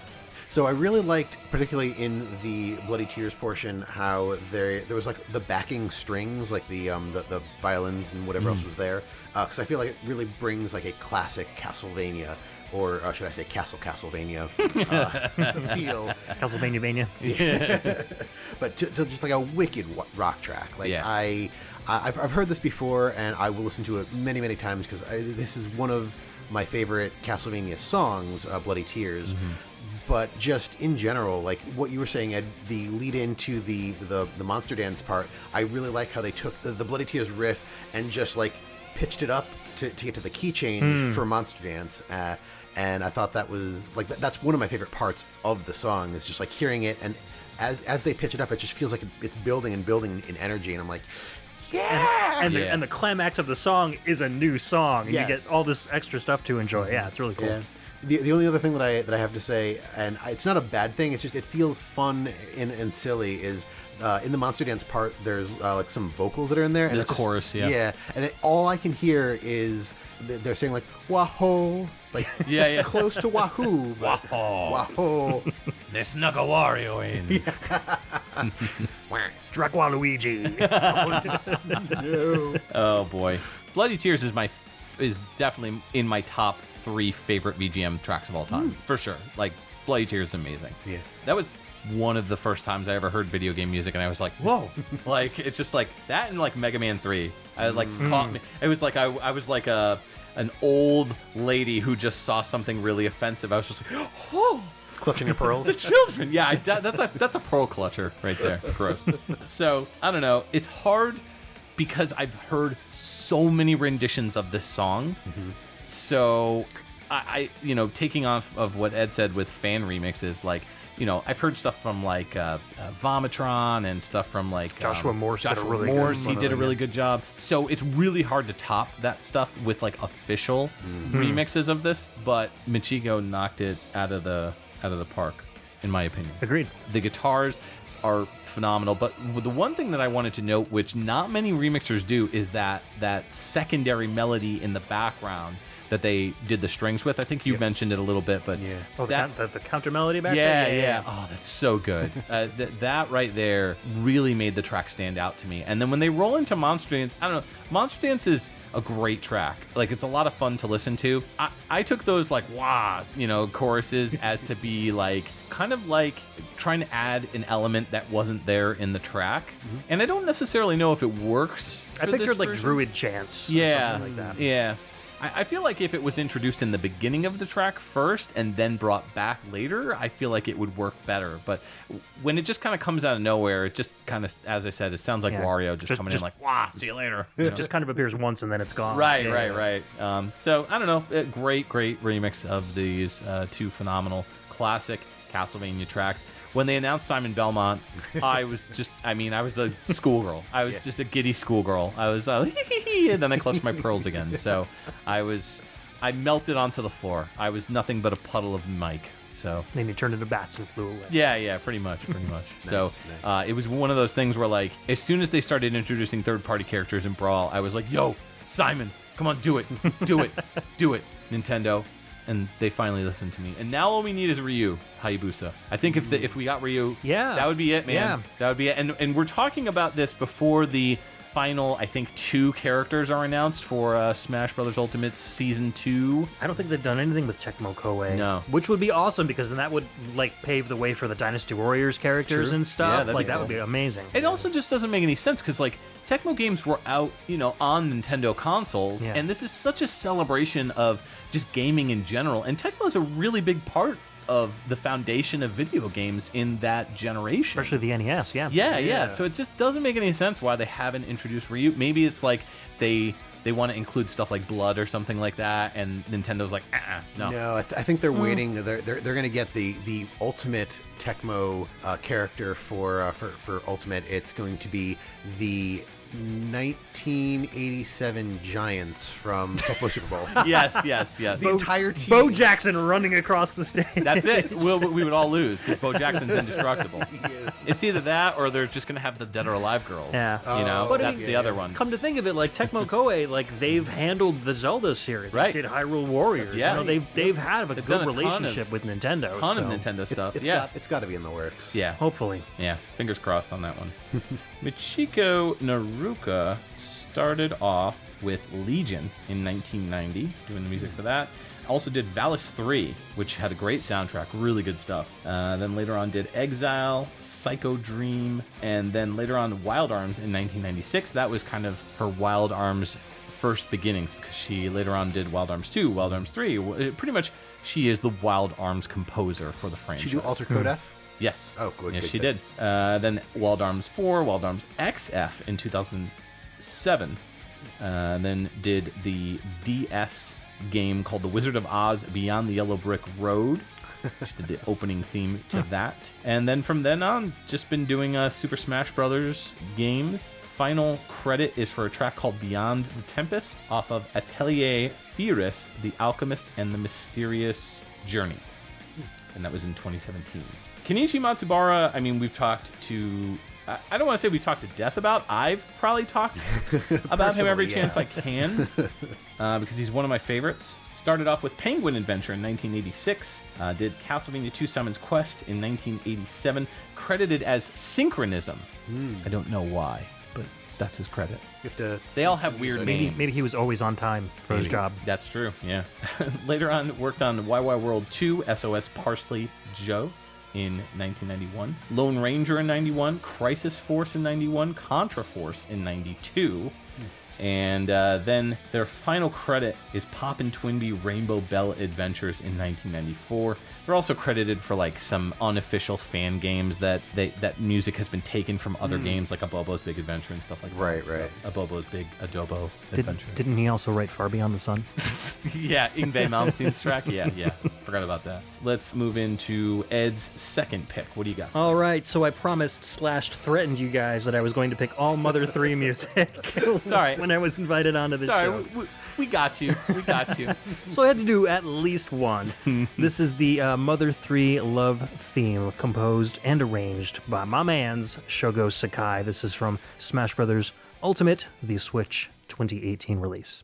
So I really liked, particularly in the Bloody Tears portion, how there was like the backing strings, like the violins and whatever else was there, because I feel like it really brings like a classic Castlevania, or should I say Castlevania feel. Castlevania. Yeah. But to just like a wicked rock track. Like I've heard this before, and I will listen to it many times, because this is one of my favorite Castlevania songs, Bloody Tears. But just in general, like what you were saying, Ed, the lead into the Monster Dance part, I really like how they took the Bloody Tears riff and just like pitched it up to get to the key change for Monster Dance. And I thought that was like that's one of my favorite parts of the song, is just like hearing it, and as they pitch it up, it just feels like it's building in energy, and I'm like, and the climax of the song is a new song, and you get all this extra stuff to enjoy. Yeah, it's really cool. Yeah. The only other thing that I have to say, and it's not a bad thing, it's just it feels fun and silly, is in the Monster Dance part, there's like some vocals that are in there, and the chorus, and all I can hear is they're saying like wahoo, like close to wahoo, wahoo. They snuck a Wario in. Dracula Luigi. No. Oh boy, Bloody Tears is definitely in my top 3 favorite VGM tracks of all time, for sure. Like, Bloody Tears is amazing. Yeah. That was one of the first times I ever heard video game music, and I was like, whoa. Like, it's just like that, and like Mega Man 3. I like caught me. It was like I was like an old lady who just saw something really offensive. I was just like, oh, Clutching your pearls. the children. Yeah, that's a pearl clutcher right there. Gross. So I don't know. It's hard because I've heard so many renditions of this song. So I taking off of what Ed said with fan remixes, like, I've heard stuff from like Vomitron and stuff from like Joshua Morse. He did a really good job. So it's really hard to top that stuff with like official remixes of this. But Michiko knocked it out of the park, in my opinion. Agreed. The guitars are phenomenal, but the one thing that I wanted to note, which not many remixers do, is that secondary melody in the background that they did the strings with. I think you mentioned it a little bit, but the counter melody back there. Yeah. Oh, that's so good. That right there really made the track stand out to me. And then when they roll into Monster Dance, I don't know. Monster Dance is a great track. Like, it's a lot of fun to listen to. I took those like choruses as to be like kind of like trying to add an element that wasn't there in the track. And I don't necessarily know if it works. I pictured like druid chants. Yeah, or something like that. Yeah. I feel like if it was introduced in the beginning of the track first and then brought back later, I feel like it would work better. But when it just kind of comes out of nowhere, it just kind of, as I said, it sounds like Wario just coming in like, see you later. It just kind of appears once and then it's gone. Right. So, I don't know. Great remix of these two phenomenal classic Castlevania tracks. When they announced Simon Belmont, I was a schoolgirl. I was just a giddy schoolgirl. I was, and then I clutched my pearls again. So I melted onto the floor. I was nothing but a puddle of Mike. So then you turned into bats and flew away. Yeah, pretty much. So it was one of those things where, like, as soon as they started introducing third-party characters in Brawl, I was like, yo, Simon, come on, do it, Nintendo. And they finally listened to me. And now all we need is Ryu Hayabusa. I think if we got Ryu, that would be it, man. Yeah. That would be it. And we're talking about this before the final, I think, 2 characters are announced for Smash Bros. Ultimate Season 2. I don't think they've done anything with Tecmo Koei. No. Which would be awesome, because then that would, like, pave the way for the Dynasty Warriors characters and stuff. Yeah, that would be amazing. It also just doesn't make any sense, because, like, Tecmo games were out, on Nintendo consoles, and this is such a celebration of just gaming in general. And Tecmo is a really big part of the foundation of video games in that generation. Especially the NES, Yeah. So it just doesn't make any sense why they haven't introduced Ryu. Maybe it's like they want to include stuff like Blood or something like that, and Nintendo's like, no. No, I think they're waiting. They're going to get the ultimate Tecmo character for Ultimate. It's going to be the 1987 Giants from Tecmo Super Bowl. Yes. The entire team. Bo Jackson running across the stage. That's it. We would all lose because Bo Jackson's indestructible. It's either that or they're just going to have the Dead or Alive girls. Yeah. But that's the other one. Come to think of it, like, Tecmo Koei, like, they've handled the Zelda series. Right. They did Hyrule Warriors. Yeah. They've had a good done a relationship with Nintendo. Ton of Nintendo stuff. It's got to be in the works. Yeah. Hopefully. Yeah. Fingers crossed on that one. Michiko Naruka started off with Legion in 1990, doing the music for that. Also did Valis 3, which had a great soundtrack, really good stuff. Then later on did Exile, Psycho Dream, and then later on Wild Arms in 1996. That was kind of her Wild Arms first beginnings, because she later on did Wild Arms 2, Wild Arms 3. Pretty much she is the Wild Arms composer for the franchise. Did she do Alter Code F? Yes. Oh, good. Yes, good, she good. did. Then Wild Arms 4, Wild Arms XF in 2007. Then did the DS game called The Wizard of Oz Beyond the Yellow Brick Road. She did the opening theme to that. And then from then on, just been doing Super Smash Brothers games. Final credit is for a track called Beyond the Tempest off of Atelier Firis, The Alchemist and the Mysterious Journey. And that was in 2017. Kenichi Matsubara, I mean, we've talked to... I don't want to say we talked to death about. I've probably talked about him every chance I can because he's one of my favorites. Started off with Penguin Adventure in 1986. Did Castlevania 2 Simon's Quest in 1987. Credited as Synchronism. I don't know why, but that's his credit. They all have weird names. Maybe he was always on time for his job. That's true, yeah. Later on, worked on YY World 2, SOS Parsley Joe in 1991, Lone Ranger in 91, Crisis Force in 91, Contra Force in 92, and then their final credit is Poppin' Twinbee Rainbow Bell Adventures in 1994. They're also credited for like some unofficial fan games that music has been taken from other games, like Abobo's Big Adventure and stuff like that. Right. So, Abobo's Big Adobo Adventure. Didn't he also write Far Beyond the Sun? Yeah, Yngwie Malmsteen's track. Yeah. Forgot about that. Let's move into Ed's second pick. What do you got? All right, so I promised / threatened you guys that I was going to pick all Mother 3 music. Sorry. When I was invited onto the show. We got you. So I had to do at least one. This is the Mother 3 love theme, composed and arranged by my man's Shugo Sakai. This is from Smash Bros. Ultimate, the Switch 2018 release.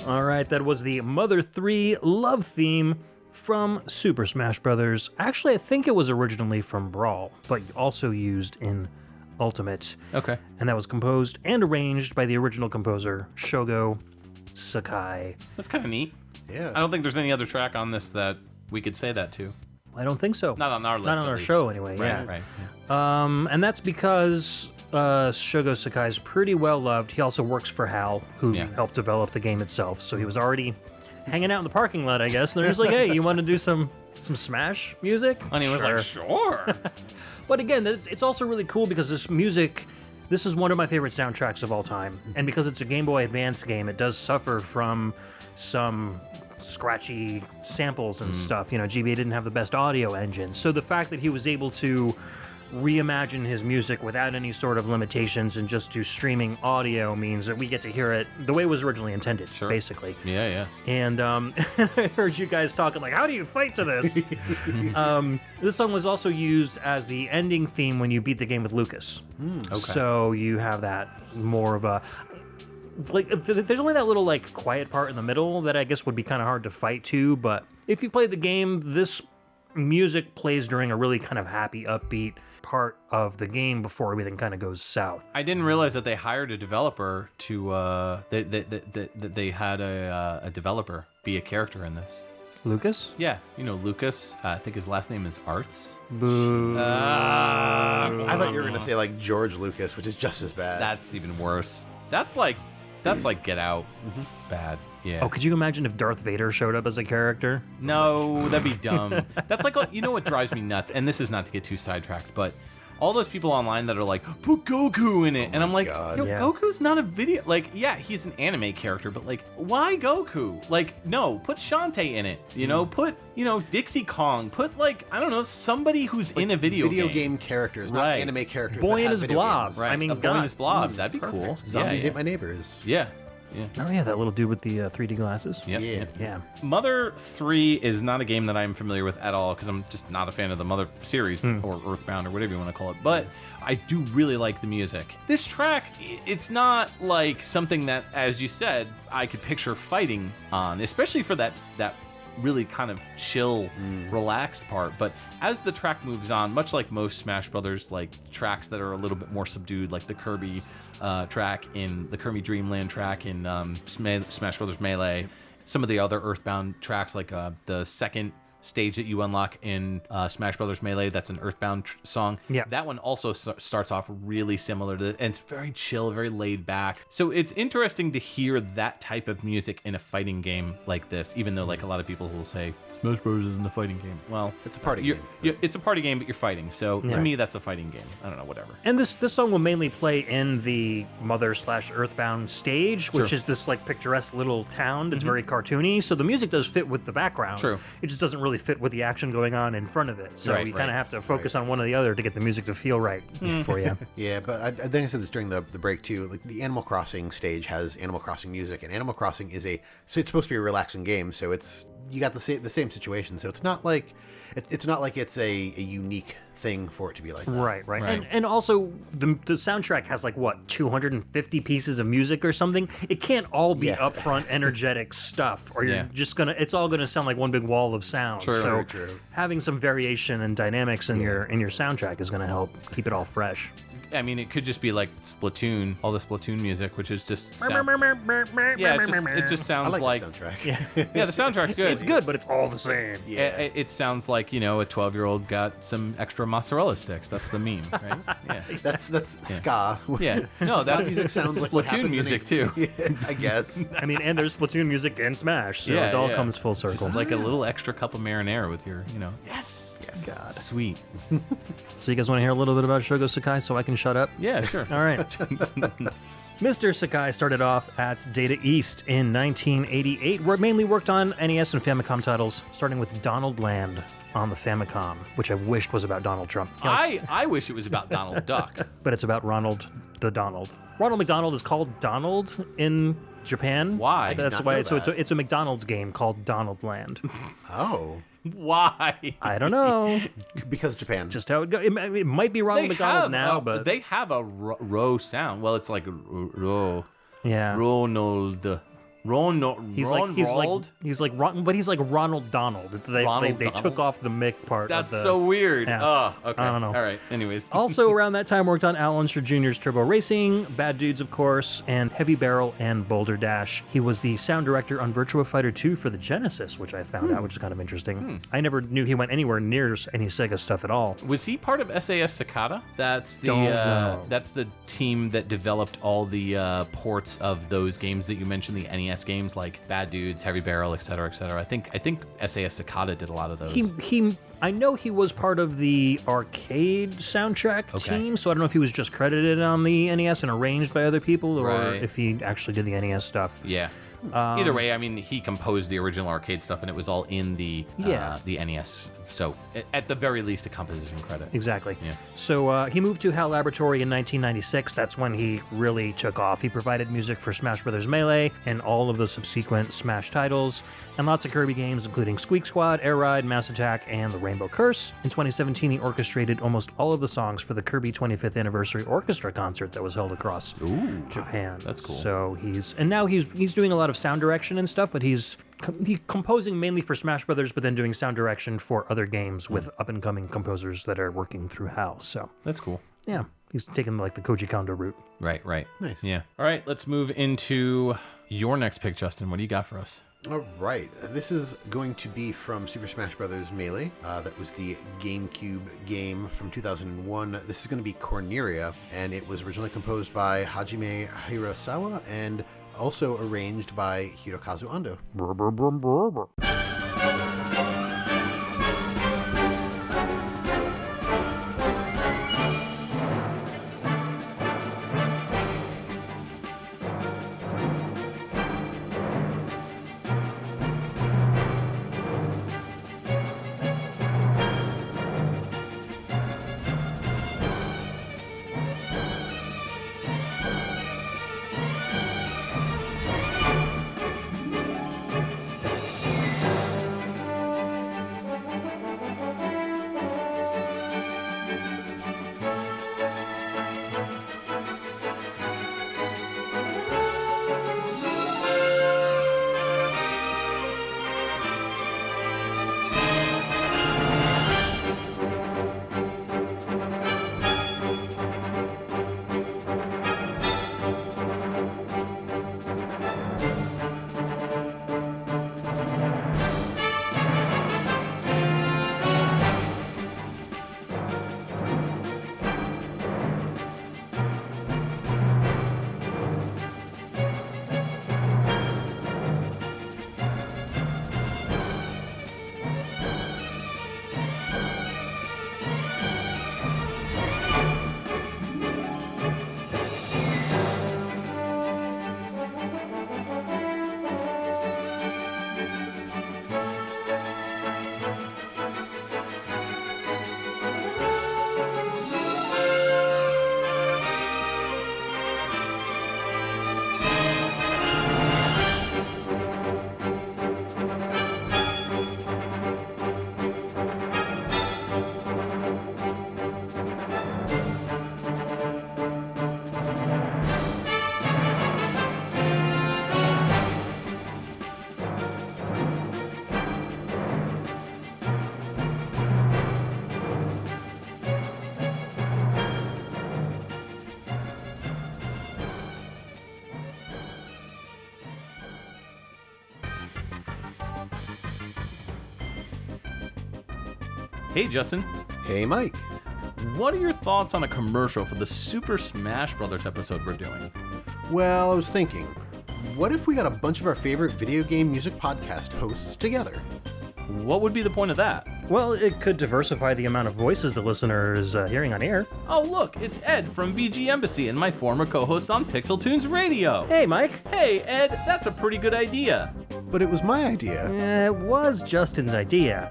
All right, that was the Mother 3 love theme from Super Smash Bros. Actually, I think it was originally from Brawl, but also used in Ultimate. Okay. And that was composed and arranged by the original composer, Shugo Sakai. That's kind of neat. Yeah. I don't think there's any other track on this that we could say that to. I don't think so. Not on our list. Not on at our least. show, anyway. Right, yeah. right. Yeah. And that's because Shugo Sakai is pretty well loved. He also works for HAL, who helped develop the game itself. So he was already hanging out in the parking lot, I guess. And they're just like, hey, you want to do some Smash music? And he was like, sure. But again, it's also really cool because this is one of my favorite soundtracks of all time. And because it's a Game Boy Advance game, it does suffer from some scratchy samples and stuff. You know, GBA didn't have the best audio engine. So the fact that he was able to reimagine his music without any sort of limitations and just do streaming audio means that we get to hear it the way it was originally intended, basically. Yeah, yeah. And I heard you guys talking like, how do you fight to this? This song was also used as the ending theme when you beat the game with Lucas. Okay. So you have that more of a... Like, there's only that little, like, quiet part in the middle that I guess would be kind of hard to fight to, but if you played the game, this music plays during a really kind of happy, upbeat part of the game before everything kind of goes south. I didn't realize that they hired a developer to, that they had a developer be a character in this. Lucas? Yeah, you know Lucas. I think his last name is Arts. Boo. I thought you were going to say, like, George Lucas, which is just as bad. That's even worse. That's like Get Out. Bad. Yeah. Oh, could you imagine if Darth Vader showed up as a character? No, that'd be dumb. That's like, you know what drives me nuts? And this is not to get too sidetracked, but all those people online that are like, put Goku in it. And I'm like, God. Goku's not a video. Like, yeah, he's an anime character, but like, why Goku? Like, no, put Shantae in it. You know, put, Dixie Kong. Put, like, I don't know, somebody who's in a video game characters, not anime characters. Boy that and have his video blob. games. Right. I mean, a boy in his blob. That'd be Perfect. cool. Zombies yeah. ate my neighbors. Yeah. Yeah. Oh, yeah, that little dude with the 3D glasses. Yep. Yeah. Yeah. Mother 3 is not a game that I'm familiar with at all because I'm just not a fan of the Mother series or Earthbound or whatever you want to call it. But I do really like the music. This track, it's not like something that, as you said, I could picture fighting on, especially for that really kind of chill, relaxed part. But as the track moves on, much like most Smash Brothers, like tracks that are a little bit more subdued, like the Kirby track in the Kirby Dreamland track in Smash Brothers Melee, some of the other Earthbound tracks, like the second stage that you unlock in Smash Brothers Melee, that's an Earthbound song. Yeah. That one also starts off really similar to and it's very chill, very laid back. So it's interesting to hear that type of music in a fighting game like this, even though like a lot of people will say Smash Bros. Isn't a fighting game. Well, It's a party game. It's a party game, but you're fighting. So to me, that's a fighting game. I don't know, whatever. And this song will mainly play in the Mother/Earthbound stage, which is this like picturesque little town that's very cartoony. So the music does fit with the background. True. It just doesn't really fit with the action going on in front of it. So Right, you kind of right, have to focus on one or the other to get the music to feel right for you. Yeah, but I think I said this during the break too. Like the Animal Crossing stage has Animal Crossing music, and Animal Crossing is so it's supposed to be a relaxing game. So you got the same situation. So it's not like it's a unique thing for it to be like that. Right. And also the soundtrack has like what 250 pieces of music or something. It can't all be upfront energetic stuff, or you're just it's all gonna sound like one big wall of sound. True. So True. having some variation and dynamics in your soundtrack is gonna help keep it all fresh. I mean, it could just be like Splatoon, all the Splatoon music, which is just it just I sounds like that soundtrack. yeah, the soundtrack's good. It's good, but it's all the same. Yeah. It sounds like, a 12-year-old got some extra mozzarella sticks. That's the meme, right? Yeah. That's ska. Yeah. No, that's music sounds like what Splatoon happens music too. I guess. I mean, and there's Splatoon music in Smash, so it all comes full circle. Just like a little extra cup of marinara with your, yes. God. Sweet. So you guys want to hear a little bit about Shugo Sakai so I can shut up? Yeah, sure. All right. Mr. Sakai started off at Data East in 1988, where it mainly worked on NES and Famicom titles, starting with Donald Land on the Famicom, which I wished was about Donald Trump. I wish it was about Donald Duck. But it's about Ronald the Donald. Ronald McDonald is called Donald in Japan. Why? That's why. So it's a McDonald's game called Donald Land. Oh, Why? I don't know. because Japan. Just how it goes. It might be Ronald McDonald now, but they have a row sound. Well, it's like ro. yeah. Ronald. He's like Ronald Donald. They took off the Mick part. That's so weird. Yeah. Oh, okay. I don't know. All right. Anyways. Also around that time, worked on Alan Jr.'s Turbo Racing, Bad Dudes, of course, and Heavy Barrel and Boulder Dash. He was the sound director on Virtua Fighter 2 for the Genesis, which I found out, which is kind of interesting. I never knew he went anywhere near any Sega stuff at all. Was he part of SAS Sakata? That's the team that developed all the ports of those games that you mentioned, the NES games like Bad Dudes, Heavy Barrel, etc., etc. I think SAS Sakata did a lot of those. I know he was part of the arcade soundtrack team, so I don't know if he was just credited on the NES and arranged by other people, or if he actually did the NES stuff. Yeah. Either way, I mean, he composed the original arcade stuff, and it was all in the NES. So, at the very least, a composition credit. Exactly. Yeah. So, he moved to HAL Laboratory in 1996. That's when he really took off. He provided music for Smash Bros. Melee and all of the subsequent Smash titles, and lots of Kirby games, including Squeak Squad, Air Ride, Mass Attack, and The Rainbow Curse. In 2017, he orchestrated almost all of the songs for the Kirby 25th Anniversary Orchestra concert that was held across Japan. That's cool. So, now he's doing a lot of sound direction and stuff, but he's composing mainly for Smash Brothers, but then doing sound direction for other games with up-and-coming composers that are working through HAL. So that's cool. Yeah, he's taking like the Koji Kondo route. Right. Nice. Yeah. All right, let's move into your next pick, Justin. What do you got for us? All right, this is going to be from Super Smash Bros. Melee. That was the GameCube game from 2001. This is going to be Corneria, and it was originally composed by Hajime Hirasawa and also arranged by Hirokazu Ando. Hey, Justin. Hey, Mike. What are your thoughts on a commercial for the Super Smash Brothers episode we're doing? Well, I was thinking, what if we got a bunch of our favorite video game music podcast hosts together? What would be the point of that? Well, it could diversify the amount of voices the listener is hearing on air. Oh, look, it's Ed from VGMbassy and my former co-host on PixelTunes Radio. Hey, Mike. Hey, Ed, that's a pretty good idea. But it was my idea. It was Justin's idea.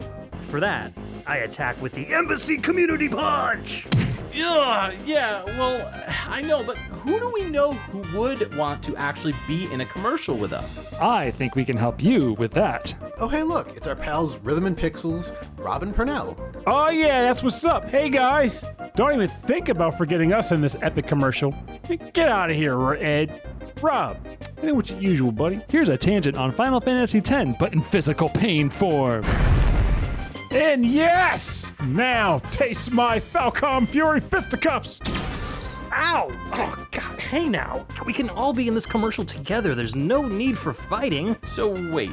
For that, I attack with the Embassy Community Punch! Yeah, well, I know, but who do we know who would want to actually be in a commercial with us? I think we can help you with that. Oh, hey, look, it's our pals Rhythm and Pixels, Robin Purnell. Oh, yeah, that's what's up. Hey, guys. Don't even think about forgetting us in this epic commercial. Get out of here, Ed. Rob, It ain't what your usual, buddy. Here's a tangent on Final Fantasy X, but in physical pain form. And yes! Now taste my Falcom Fury fisticuffs! Ow! Oh, God, hey now. We can all be in this commercial together. There's no need for fighting. So wait,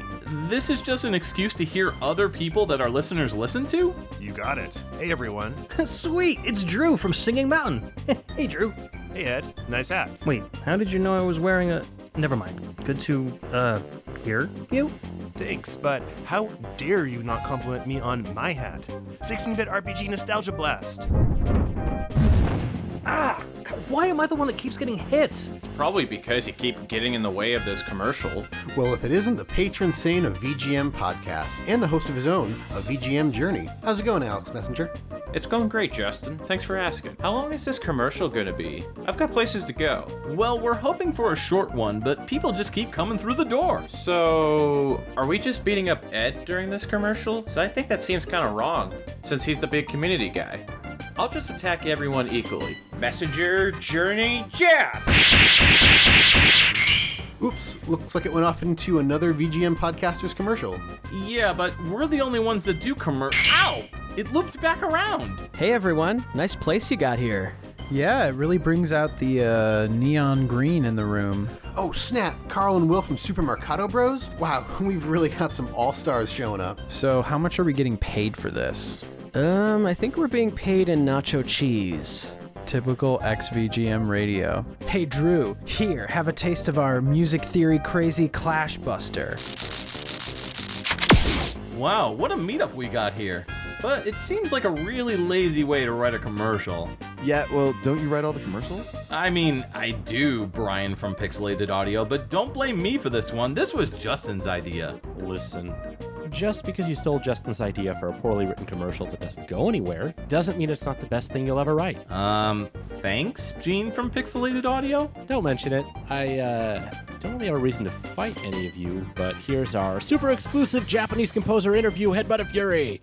this is just an excuse to hear other people that our listeners listen to? You got it. Hey, everyone. Sweet, it's Drew from Singing Mountain. Hey, Drew. Hey, Ed. Nice hat. Wait, how did you know I was wearing a... Never mind. Good to, hear you? Thanks, but how dare you not compliment me on my hat? 16-bit RPG Nostalgia Blast. Ah! Why am I the one that keeps getting hit? It's probably because you keep getting in the way of this commercial. Well, if it isn't the patron saint of VGM Podcast and the host of his own, A VGM Journey. How's it going, Alex Messenger? It's going great, Justin. Thanks for asking. How long is this commercial gonna be? I've got places to go. Well, we're hoping for a short one, but people just keep coming through the door. So, are we just beating up Ed during this commercial? So I think that seems kind of wrong, since he's the big community guy. I'll just attack everyone equally. Messenger, journey, jab! Oops, looks like it went off into another VGM Podcasters commercial. Yeah, but we're the only ones that do Ow! It looped back around. Hey everyone, nice place you got here. Yeah, it really brings out the neon green in the room. Oh, snap! Carl and Will from Super Mercado Bros? Wow, we've really got some all-stars showing up. So how much are we getting paid for this? I think we're being paid in nacho cheese. Typical XVGM Radio. Hey Drew, here, have a taste of our music theory crazy Clash Buster. Wow, what a meetup we got here. But it seems like a really lazy way to write a commercial. Yeah, well, don't you write all the commercials? I mean, I do, Brian from Pixelated Audio, but don't blame me for this one. This was Justin's idea. Listen, just because you stole Justin's idea for a poorly written commercial that doesn't go anywhere, doesn't mean it's not the best thing you'll ever write. Thanks, Gene from Pixelated Audio? Don't mention it. I, don't really have a reason to fight any of you, but here's our super exclusive Japanese composer interview, Headbutt of Fury.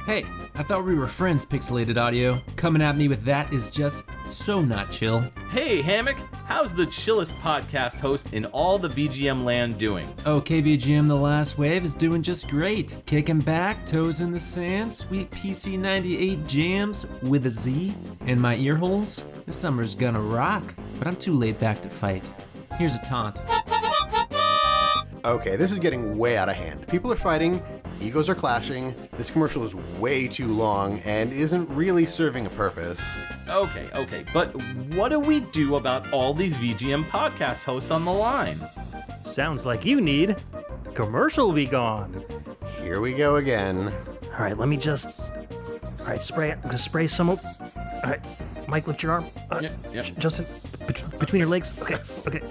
Hey, I thought we were friends, Pixelated Audio. Coming at me with that is just so not chill. Hey, Hammock, how's the chillest podcast host in all the VGM land doing? Okay, VGM The Last Wave is doing just great. Kicking back, toes in the sand, sweet PC98 jams with a Z in my ear holes. This summer's gonna rock, but I'm too laid back to fight. Here's a taunt. Okay, this is getting way out of hand. People are fighting, egos are clashing, this commercial is way too long and isn't really serving a purpose. Okay, but what do we do about all these VGM podcast hosts on the line? Sounds like you need commercial be gone. Here we go again. All right, let me just... All right, spray it. I'm gonna spray some... All right, Mike, lift your arm. Yep. Justin, between your legs. Okay.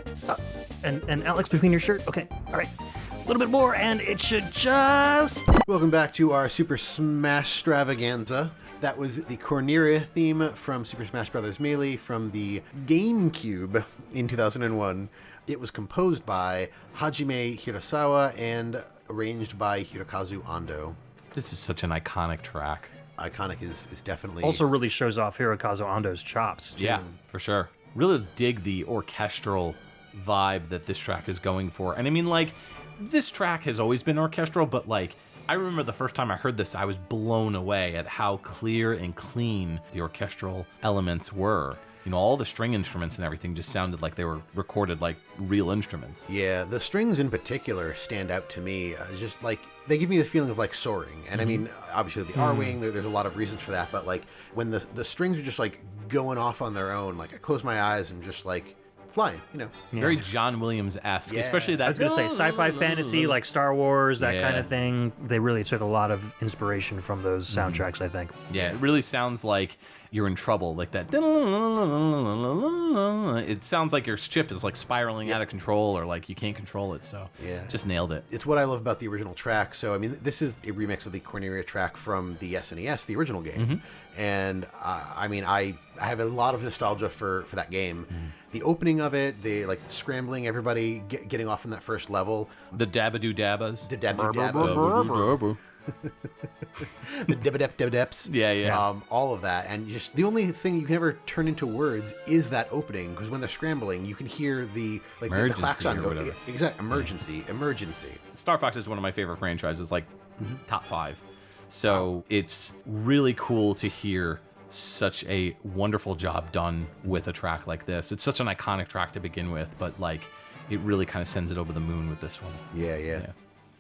And Alex, between your shirt. Okay, all right. A little bit more, and it should just... Welcome back to our Super Smash Stravaganza. That was the Corneria theme from Super Smash Bros. Melee from the GameCube in 2001. It was composed by Hajime Hirasawa and arranged by Hirokazu Ando. This is such an iconic track. Iconic is definitely... Also really shows off Hirokazu Ando's chops, too. Yeah, for sure. Really dig the orchestral vibe that this track is going for. And I mean, like, this track has always been orchestral, but like, I remember the first time I heard this, I was blown away at how clear and clean the orchestral elements were. You know, all the string instruments and everything just sounded like they were recorded like real instruments. Yeah, the strings in particular stand out to me. Just like, they give me the feeling of like soaring. And I mean, obviously the R-Wing, there's a lot of reasons for that, but like when the strings are just like going off on their own, like I close my eyes and just like flying, you know. Yeah. Very John Williams-esque, Yeah. especially that. I was going to say sci-fi fantasy, like Star Wars, that kind of thing. They really took a lot of inspiration from those soundtracks, I think. Yeah, it really sounds like you're in trouble, like that. It sounds like your ship is like spiraling out of control, or like you can't control it. So Yeah. just nailed it. It's what I love about the original track. So, I mean, this is a remix of the Corneria track from the SNES, the original game. And, I mean, I have a lot of nostalgia for that game. The opening of it, the, like, scrambling, everybody getting off from that first level. The Dabadoo Dabbas. The Dabadoo Dabba. The dib-a-dep-dib-deps. Yeah. All of that. And just the only thing you can ever turn into words is that opening, because when they're scrambling, you can hear the klaxon go. Exactly. Emergency. Star Fox is one of my favorite franchises, like top 5. So it's really cool to hear such a wonderful job done with a track like this. It's such an iconic track to begin with, but like it really kind of sends it over the moon with this one. Yeah.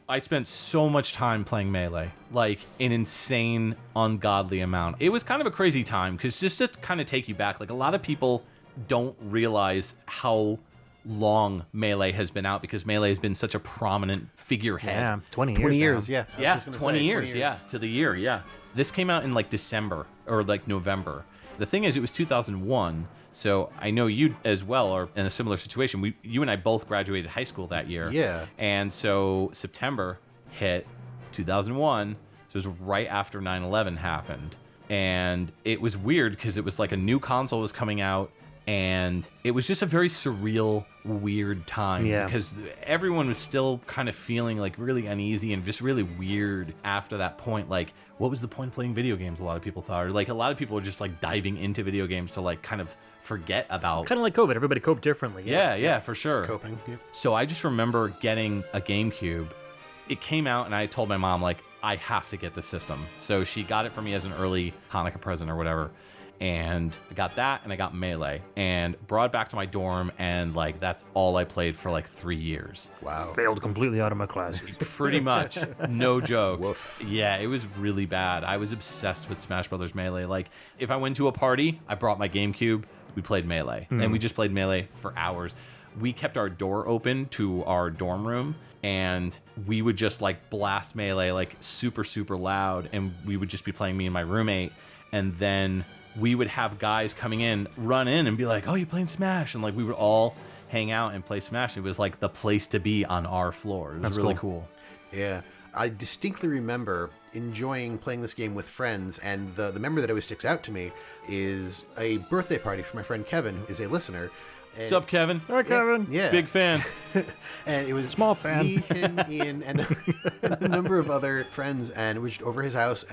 I spent so much time playing Melee, like an insane, ungodly amount. It was kind of a crazy time, because just to kind of take you back, like a lot of people don't realize how long Melee has been out, because Melee has been such a prominent figurehead. Yeah, 20 years. now. Yeah. 20 years, to the year, yeah. This came out in like December or like November. The thing is, it was 2001, so I know you as well are in a similar situation. You and I both graduated high school that year. Yeah. And so September hit 2001, so it was right after 9/11 happened. And it was weird, because it was like a new console was coming out, and it was just a very surreal, weird time. Yeah. Because everyone was still kind of feeling like really uneasy and just really weird after that point. Like, what was the point of playing video games, a lot of people thought? Or like a lot of people were just like diving into video games to like kind of forget about. Kind of like COVID. Everybody coped differently. Yeah, for sure. Coping. Yep. So I just remember getting a GameCube. It came out, and I told my mom, like, I have to get the system. So she got it for me as an early Hanukkah present or whatever. And I got that, and I got Melee, and brought it back to my dorm, and like that's all I played for like 3 years. Wow. Failed completely out of my class. Pretty much. No joke. Woof. Yeah, it was really bad. I was obsessed with Smash Brothers Melee. Like, if I went to a party, I brought my GameCube, we played Melee. And we just played Melee for hours. We kept our door open to our dorm room, and we would just like blast Melee like super, super loud, and we would just be playing, me and my roommate, and then we would have guys coming in, run in and be like, oh, you playing Smash? And like we would all hang out and play Smash. It was like the place to be on our floor. It was really cool. Yeah. I distinctly remember enjoying playing this game with friends, and the memory that always sticks out to me is a birthday party for my friend Kevin, who is a listener. What's up, Kevin? Hi, Kevin. Yeah. Big fan. And it was Small fan. me, him, Ian, and a number of other friends, and we were just over his house,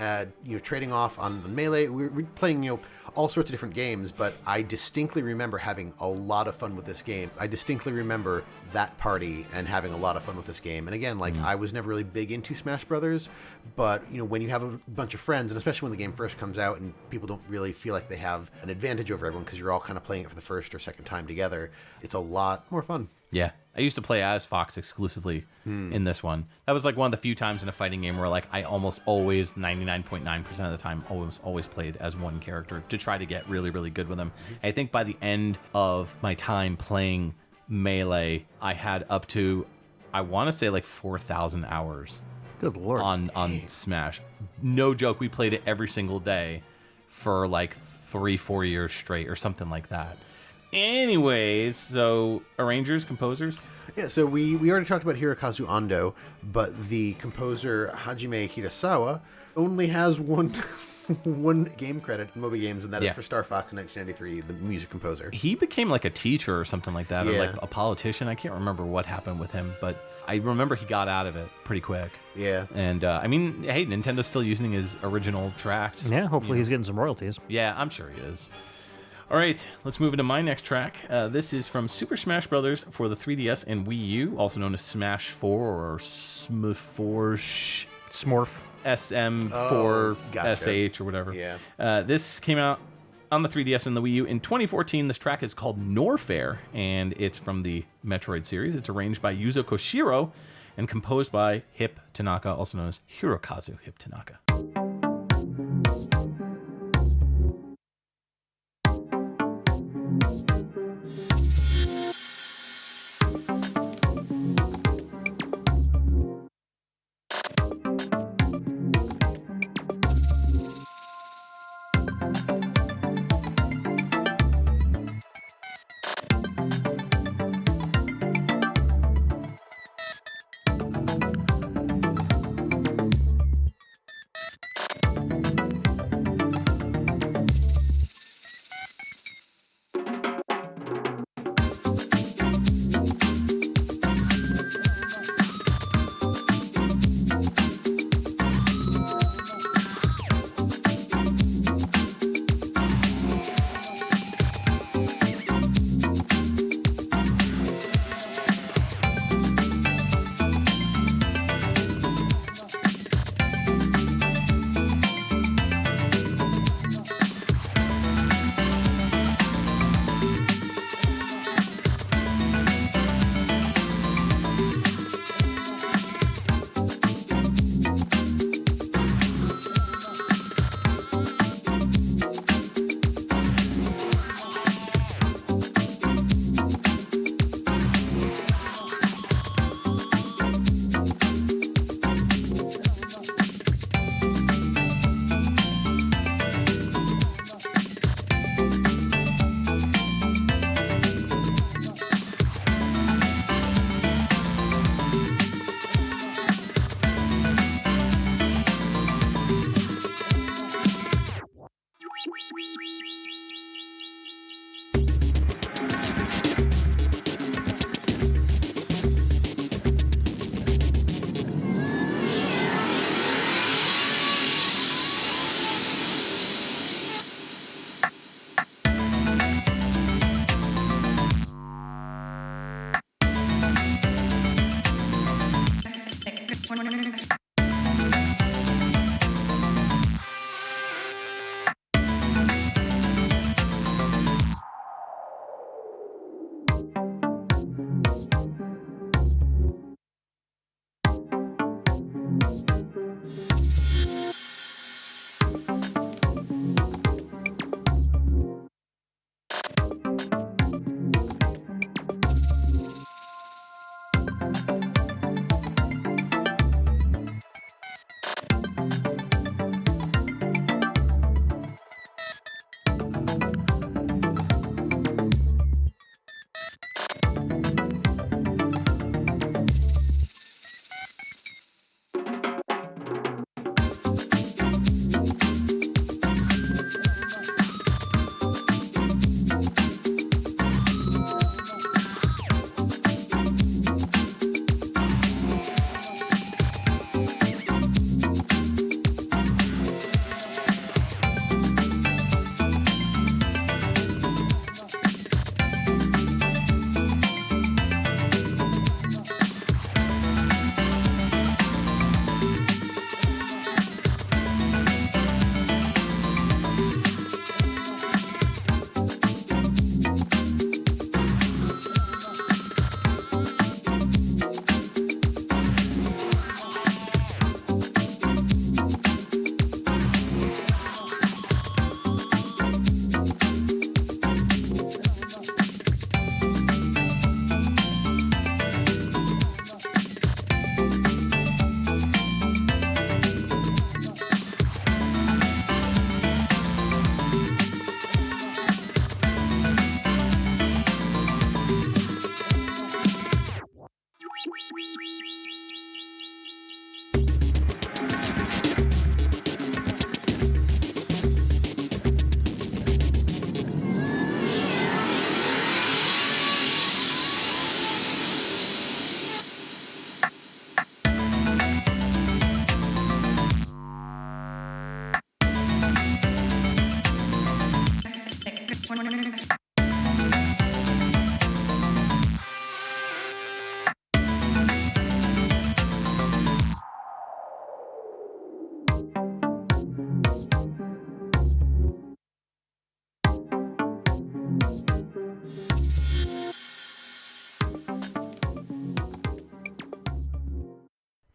trading off on Melee. We were playing, all sorts of different games, but I distinctly remember having a lot of fun with this game. I distinctly remember that party and having a lot of fun with this game. And again, like, I was never really big into Smash Brothers, but, when you have a bunch of friends, and especially when the game first comes out and people don't really feel like they have an advantage over everyone because you're all kind of playing it for the first or second time together, it's a lot more fun. Yeah. I used to play as Fox exclusively in this one. That was like one of the few times in a fighting game where like I almost always, 99.9% of the time, always played as one character to try to get really, really good with him. I think by the end of my time playing Melee, I had up to, I want to say like 4,000 hours. Good Lord. On Smash. No joke, we played it every single day for like 3-4 years straight or something like that. Anyways, so arrangers, composers? Yeah, so we already talked about Hirokazu Ando, but the composer Hajime Hirasawa only has one game credit in Moby Games, and that is for Star Fox 1993, the music composer. He became like a teacher or something like that, or like a politician. I can't remember what happened with him, but I remember he got out of it pretty quick. Yeah. And I mean, hey, Nintendo's still using his original tracks. Yeah, hopefully he's getting some royalties. Yeah, I'm sure he is. All right, let's move into my next track. This is from Super Smash Bros. For the 3DS and Wii U, also known as Smash 4 or Smurf. SM4SH or whatever. Yeah. This came out on the 3DS and the Wii U in 2014. This track is called Norfair, and it's from the Metroid series. It's arranged by Yuzo Koshiro and composed by Hip Tanaka, also known as Hirokazu Hip Tanaka.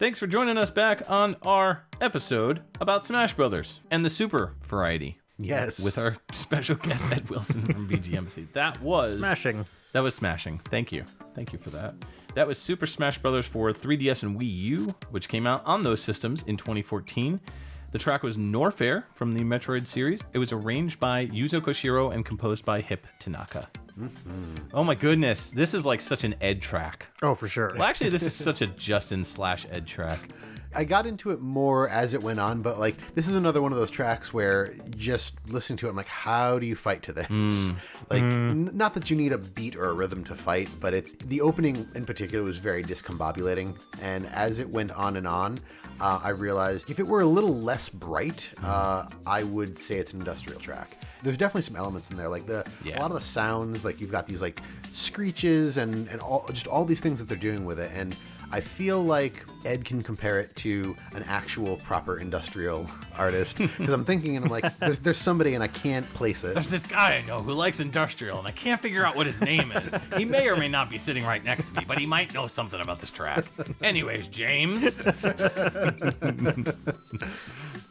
Thanks for joining us back on our episode about Smash Brothers and the Super variety. Yes. With our special guest, Ed Wilson from VGMbassy. That was... Smashing. That was smashing. Thank you. Thank you for that. That was Super Smash Brothers for 3DS and Wii U, which came out on those systems in 2014. The track was Norfair from the Metroid series. It was arranged by Yuzo Koshiro and composed by Hip Tanaka. Mm-hmm. Oh my goodness, this is like such an Ed track. Oh, for sure. Well, actually, this is such a Justin/Ed track. I got into it more as it went on, but like this is another one of those tracks where just listening to it, I'm like, how do you fight to this? Not that you need a beat or a rhythm to fight, but it's the opening in particular was very discombobulating. And as it went on and on, I realized if it were a little less bright, I would say it's an industrial track. There's definitely some elements in there, like a lot of the sounds, like you've got these like screeches and all these things that they're doing with it. And I feel like Ed can compare it to an actual proper industrial artist because I'm thinking and I'm like, there's somebody and I can't place it. There's this guy I know who likes industrial and I can't figure out what his name is. He may or may not be sitting right next to me, but he might know something about this track. Anyways, James.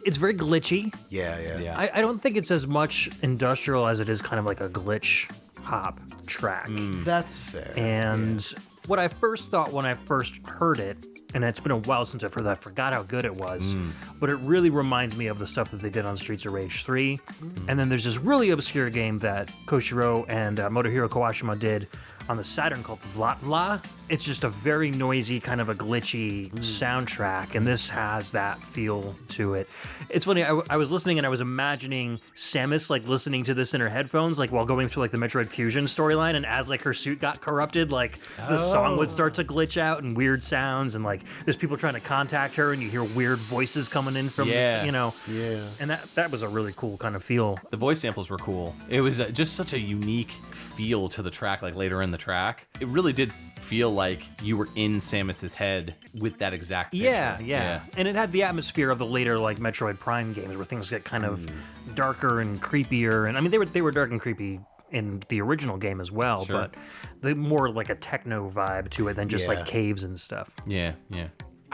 It's very glitchy. Yeah. I don't think it's as much industrial as it is kind of like a glitch hop track. That's fair. And what I first thought when I first heard it, and it's been a while since I've heard that, I forgot how good it was, but it really reminds me of the stuff that they did on Streets of Rage 3. And then there's this really obscure game that Koshiro and Motohiro Kawashima did on the Saturn called Vlat Vla. It's just a very noisy, kind of a glitchy soundtrack, and this has that feel to it. It's funny, I was listening and I was imagining Samus like listening to this in her headphones, like while going through like the Metroid Fusion storyline, and as like her suit got corrupted, like the song would start to glitch out and weird sounds, and like there's people trying to contact her and you hear weird voices coming in from this, you know. Yeah. And that was a really cool kind of feel. The voice samples were cool. It was just such a unique feel to the track, like later in the track. It really did feel like you were in Samus's head with that exact picture. Yeah. And it had the atmosphere of the later like Metroid Prime games where things get kind of darker and creepier. And I mean they were dark and creepy in the original game as well, but the more like a techno vibe to it than just like caves and stuff. Yeah.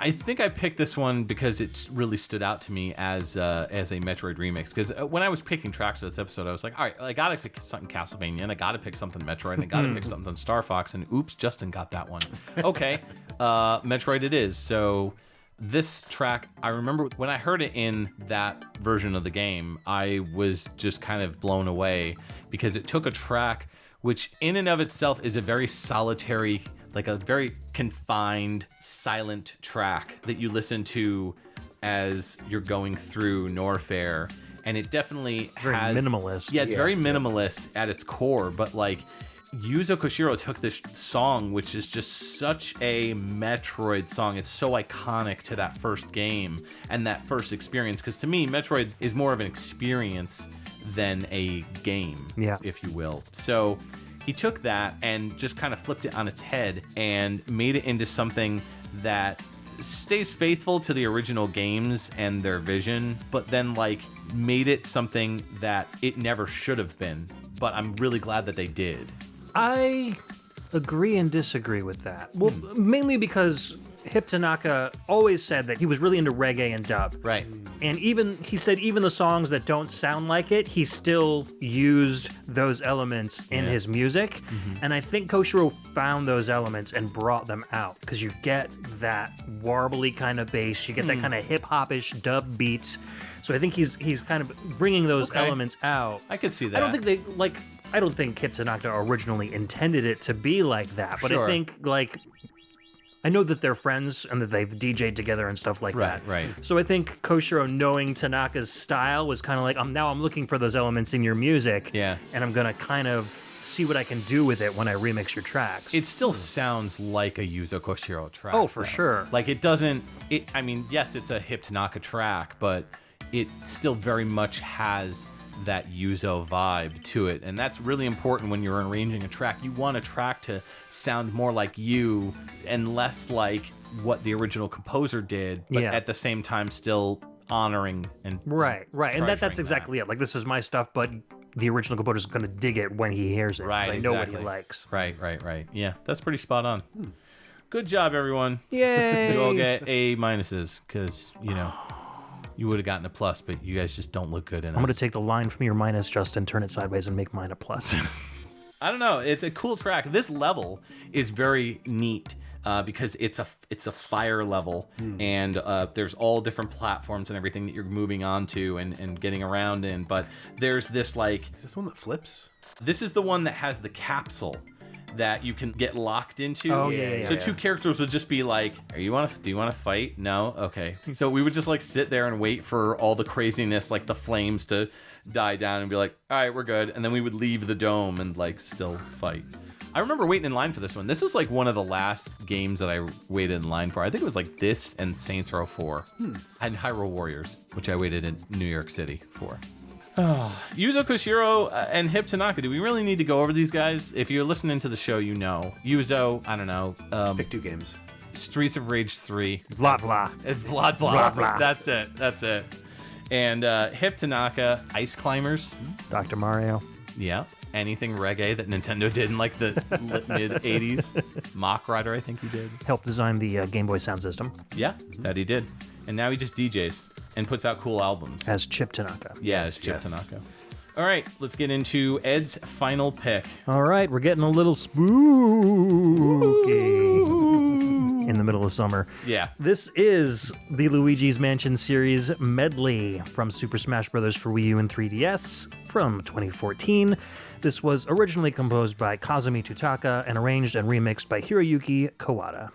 I think I picked this one because it really stood out to me as a Metroid remix. Because when I was picking tracks for this episode, I was like, all right, I gotta pick something Castlevania, and I gotta pick something Metroid, and I gotta pick something Star Fox, and oops, Justin got that one. Okay, Metroid it is. So this track, I remember when I heard it in that version of the game, I was just kind of blown away because it took a track which in and of itself is a very solitary, like a very confined, silent track that you listen to as you're going through Norfair. And it definitely very has... minimalist. Yeah, it's very minimalist at its core, but like Yuzo Koshiro took this song, which is just such a Metroid song. It's so iconic to that first game and that first experience. Because to me, Metroid is more of an experience than a game, if you will. So he took that and just kind of flipped it on its head and made it into something that stays faithful to the original games and their vision, but then like made it something that it never should have been. But I'm really glad that they did. I agree and disagree with that. Well, mainly because Hip Tanaka always said that he was really into reggae and dub. Right. And he said even the songs that don't sound like it, he still used those elements in his music. And I think Koshiro found those elements and brought them out because you get that warbly kind of bass, you get that kind of hip-hop-ish dub beats. So I think he's kind of bringing those elements out. I could see that. I don't think Hip Tanaka originally intended it to be like that, but I think I know that they're friends and that they've DJ'd together and stuff like that. Right. So I think Koshiro, knowing Tanaka's style, was kind of like, I'm looking for those elements in your music, and I'm gonna kind of see what I can do with it when I remix your tracks. It still sounds like a Yuzo Koshiro track. Oh, for sure. Like it doesn't. I mean, yes, it's a Hip Tanaka track, but it still very much has that Yuzo vibe to it, and that's really important when you're arranging a track. You want a track to sound more like you and less like what the original composer did, but at the same time still honoring and right, and that's exactly it. Like, this is my stuff, but the original composer's going to dig it when he hears it. Right, I know what he likes. Right. Yeah, that's pretty spot on. Good job, everyone. Yay! You all get A minuses because, you would have gotten a plus, but you guys just don't look good in it. I'm going to take the line from your minus, Justin, turn it sideways, and make mine a plus. I don't know. It's a cool track. This level is very neat because it's a fire level, and there's all different platforms and everything that you're moving onto and getting around in. But there's this like... Is this one that flips? This is the one that has the capsule that you can get locked into. Oh, yeah. So two characters would just be like, do you want to fight? No? Okay. So we would just like sit there and wait for all the craziness, like the flames to die down and be like, all right, we're good. And then we would leave the dome and like still fight. I remember waiting in line for this one. This is like one of the last games that I waited in line for. I think it was like this and Saints Row 4 and Hyrule Warriors, which I waited in New York City for. Yuzo Koshiro and Hip Tanaka. Do we really need to go over these guys? If you're listening to the show, you know. Yuzo, I don't know. Pick 2 games. Streets of Rage 3. Vlad Vlah. Vlad Vlah. That's it. And Hip Tanaka, Ice Climbers. Dr. Mario. Yeah. Anything reggae that Nintendo did in like the mid-80s. Mach Rider, I think he did. Helped design the Game Boy sound system. Yeah, that he did. And now he just DJs and puts out cool albums. As Chip Tanaka. Yeah, as Chip Tanaka. All right, let's get into Ed's final pick. All right, we're getting a little spooky in the middle of summer. Yeah. This is the Luigi's Mansion series medley from Super Smash Bros. For Wii U and 3DS from 2014. This was originally composed by Kazumi Totaka and arranged and remixed by Hiroyuki Kawada.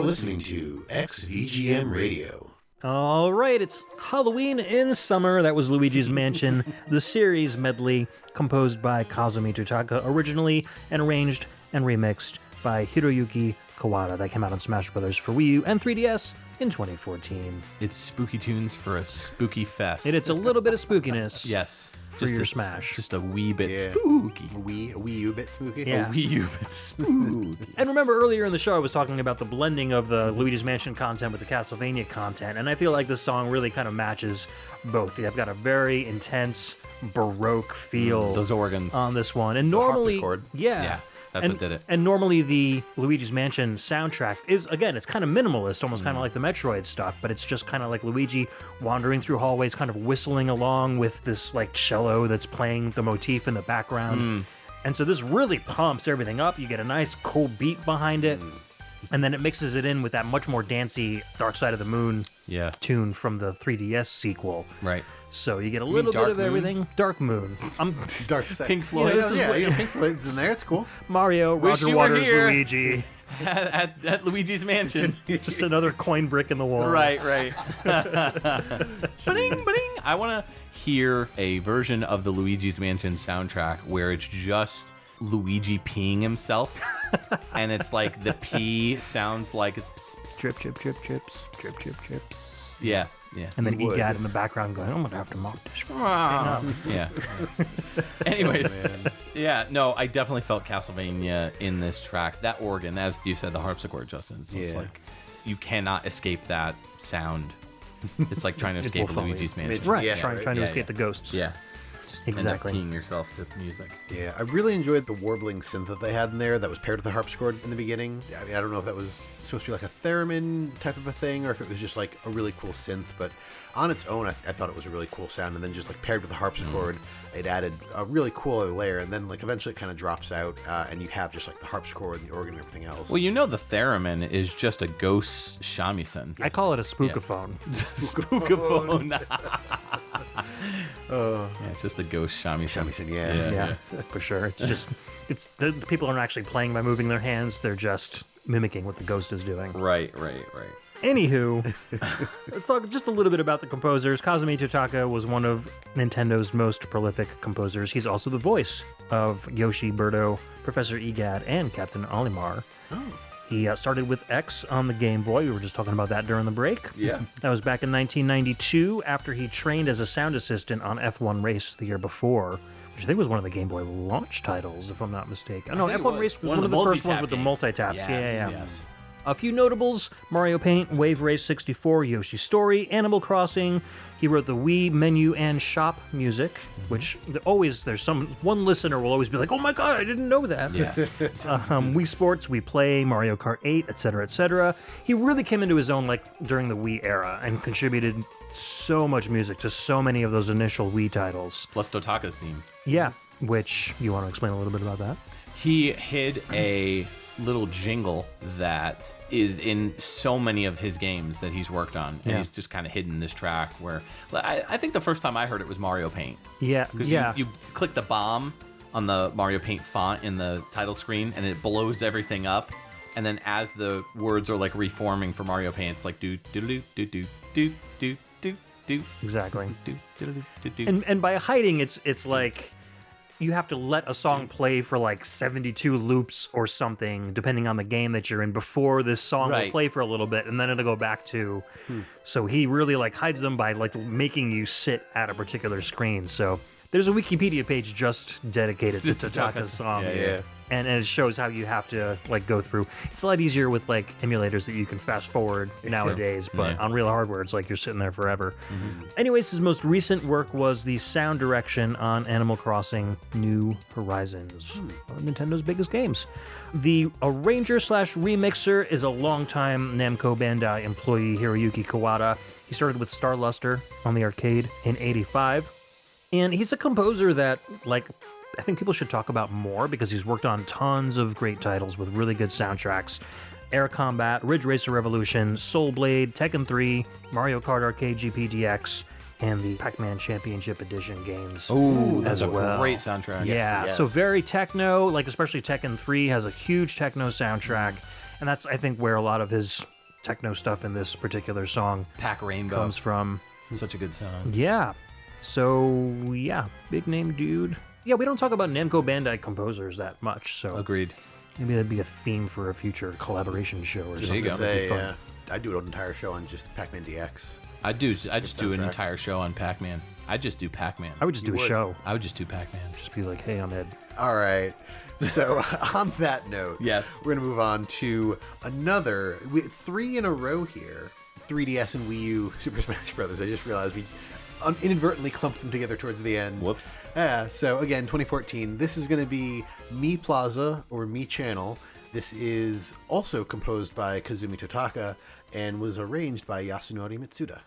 listening to XVGM Radio. All right, it's Halloween in Summer. That was Luigi's Mansion, the series medley composed by Kazumi Totaka originally and arranged and remixed by Hiroyuki Kawada. That came out on Smash Bros. For Wii U and 3DS in 2014. It's spooky tunes for a spooky fest. It's a little bit of spookiness. Yes. For your Smash. Just a wee bit spooky. A wee U bit spooky? Yeah. A wee U bit spooky. And remember earlier in the show I was talking about the blending of the Luigi's Mansion content with the Castlevania content, and I feel like this song really kind of matches both. I've got a very intense Baroque feel Those organs on this one. And normally, Yeah, that's what did it. And normally the Luigi's Mansion soundtrack is, again, it's kind of minimalist, almost kind of like the Metroid stuff, but it's just kind of like Luigi wandering through hallways, kind of whistling along with this like cello that's playing the motif in the background. And so this really pumps everything up. You get a nice cool beat behind it. And then it mixes it in with that much more dancey Dark Side of the Moon tune from the 3DS sequel. Right. So you get a little bit of everything. Dark Moon. Dark Side. Pink Floyd. Pink Floyd's in there. It's cool. Mario, Roger Waters, Luigi. at Luigi's Mansion. Just another coin brick in the wall. Right. Ba-ding, ba-ding. I want to hear a version of the Luigi's Mansion soundtrack where it's just Luigi peeing himself, and it's like the pee sounds like it's Chip, chip, chip, chips. Chip, chip, chips. Yeah. And then EGAD in the background going, I'm going to have to mop this. Yeah. Anyways, I definitely felt Castlevania in this track. That organ, as you said, the harpsichord, Justin. It's just like you cannot escape that sound. It's like trying to escape Luigi's Mansion. Right, trying to escape the ghosts. Yeah. Exactly. End up peeing yourself to music. Yeah, I really enjoyed the warbling synth that they had in there that was paired with the harpsichord in the beginning. I mean, I don't know if that was supposed to be like a theremin type of a thing or if it was just like a really cool synth, but on its own, I thought it was a really cool sound. And then just like paired with the harpsichord, it added a really cool other layer. And then like eventually it kind of drops out and you have just like the harpsichord and the organ and everything else. Well, the theremin is just a ghost shamisen. I call it a spookaphone. Spookaphone. It's just a ghost shamisen. Yeah, for sure. It's just, the people aren't actually playing by moving their hands. They're just mimicking what the ghost is doing. Right. Anywho, let's talk just a little bit about the composers. Kazumi Totaka was one of Nintendo's most prolific composers. He's also the voice of Yoshi, Birdo, Professor Egad, and Captain Olimar. He started with X on the Game Boy. We were just talking about that during the break. Yeah. That was back in 1992 after he trained as a sound assistant on F1 Race the year before, which I think was one of the Game Boy launch titles, if I'm not mistaken. No, F1 Race was one of the first ones with the multi-taps. Yes. A few notables: Mario Paint, Wave Race 64, Yoshi Story, Animal Crossing. He wrote the Wii menu and shop music, which there's one listener will always be like, oh my god, I didn't know that. Yeah. Wii Sports, Wii Play, Mario Kart 8, etc., etc. He really came into his own like during the Wii era and contributed so much music to so many of those initial Wii titles. Plus Totaka's theme. Yeah, which you want to explain a little bit about that? He hid a little jingle that is in so many of his games that he's worked on, and he's just kind of hidden this track where I think the first time I heard it was Mario Paint. Because you click the bomb on the Mario Paint font in the title screen and it blows everything up, and then as the words are like reforming for Mario Paint, it's like do do do do do do do do do. Exactly. Do do do do. And by hiding, it's like you have to let a song play for like 72 loops or something, depending on the game that you're in, before this song will play for a little bit, and then it'll go back to. So he really like hides them by like making you sit at a particular screen. So there's a Wikipedia page just dedicated to Totaka's song. And it shows how you have to like go through. It's a lot easier with like emulators that you can fast forward nowadays, but on real hardware, it's like you're sitting there forever. Anyways, his most recent work was the sound direction on Animal Crossing New Horizons, one of Nintendo's biggest games. The arranger/remixer is a longtime Namco Bandai employee, Hiroyuki Kawada. He started with Star Luster on the arcade in '85, and he's a composer that like I think people should talk about more because he's worked on tons of great titles with really good soundtracks. Air Combat, Ridge Racer Revolution, Soul Blade, Tekken 3, Mario Kart Arcade GP DX, and the Pac-Man Championship Edition games. Oh, that's a great soundtrack. Yeah, so very techno, like especially Tekken 3 has a huge techno soundtrack, and that's I think where a lot of his techno stuff in this particular song Pack Rainbow comes from. Such a good song. Yeah. So, yeah, big name dude. Yeah, we don't talk about Namco Bandai composers that much, so Agreed. maybe that'd be a theme for a future collaboration show or Just something. to say, yeah, I'd do an entire show on just Pac-Man DX. I just do an entire show on Pac-Man. I just do Pac-Man. I would just do a show. I would just do Pac-Man. Just be like, hey, I'm Ed. All right. So on that note, Yes. we're going to move on to another 3 in a row here. 3DS and Wii U Super Smash Brothers. I just realized we inadvertently clumped them together towards the end. Whoops. Yeah, so again, 2014. This is going to be Mi Plaza or Mi Channel. This is also composed by Kazumi Totaka and was arranged by Yasunori Mitsuda.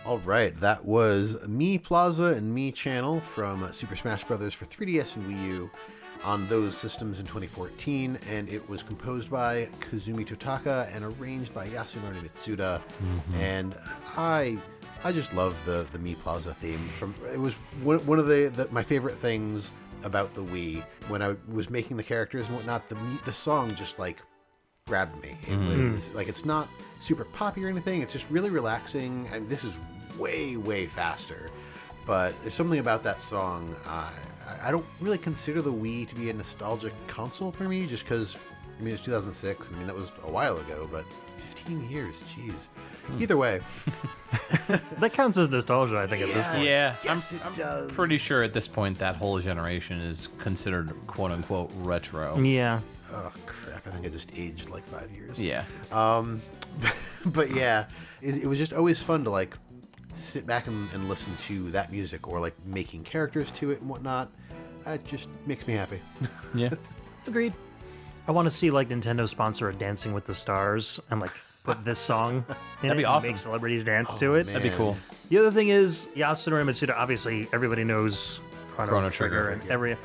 All right, that was Mi Plaza and Mi Channel from Super Smash Bros. For 3DS and Wii U on those systems in 2014, and it was composed by Kazumi Totaka and arranged by Yasunori Mitsuda. And I just love the Mi Plaza theme. It was one of my favorite things about the Wii. When I was making the characters and whatnot, the song just like grabbed me. It was like, it's not super poppy or anything, it's just really relaxing, and this is way faster, but there's something about that song. I don't really consider the Wii to be a nostalgic console for me, just because, I mean, it's 2006, that was a while ago, but 15 years, jeez. Either way. That counts as nostalgia, I think, at this point. Yeah, Yes, I'm it does. pretty sure at this point that whole generation is considered quote-unquote retro. Yeah. Oh, crap, I think I just aged like 5 years. Yeah. But yeah, it was just always fun to like sit back and listen to that music, or like making characters to it and whatnot. It just makes me happy. Yeah. Agreed. I want to see like Nintendo sponsor a Dancing with the Stars and like put this song in That'd be it awesome. and make celebrities dance to it. man. That'd be cool. The other thing is Yasunori Mitsuda, obviously everybody knows Chrono Trigger, and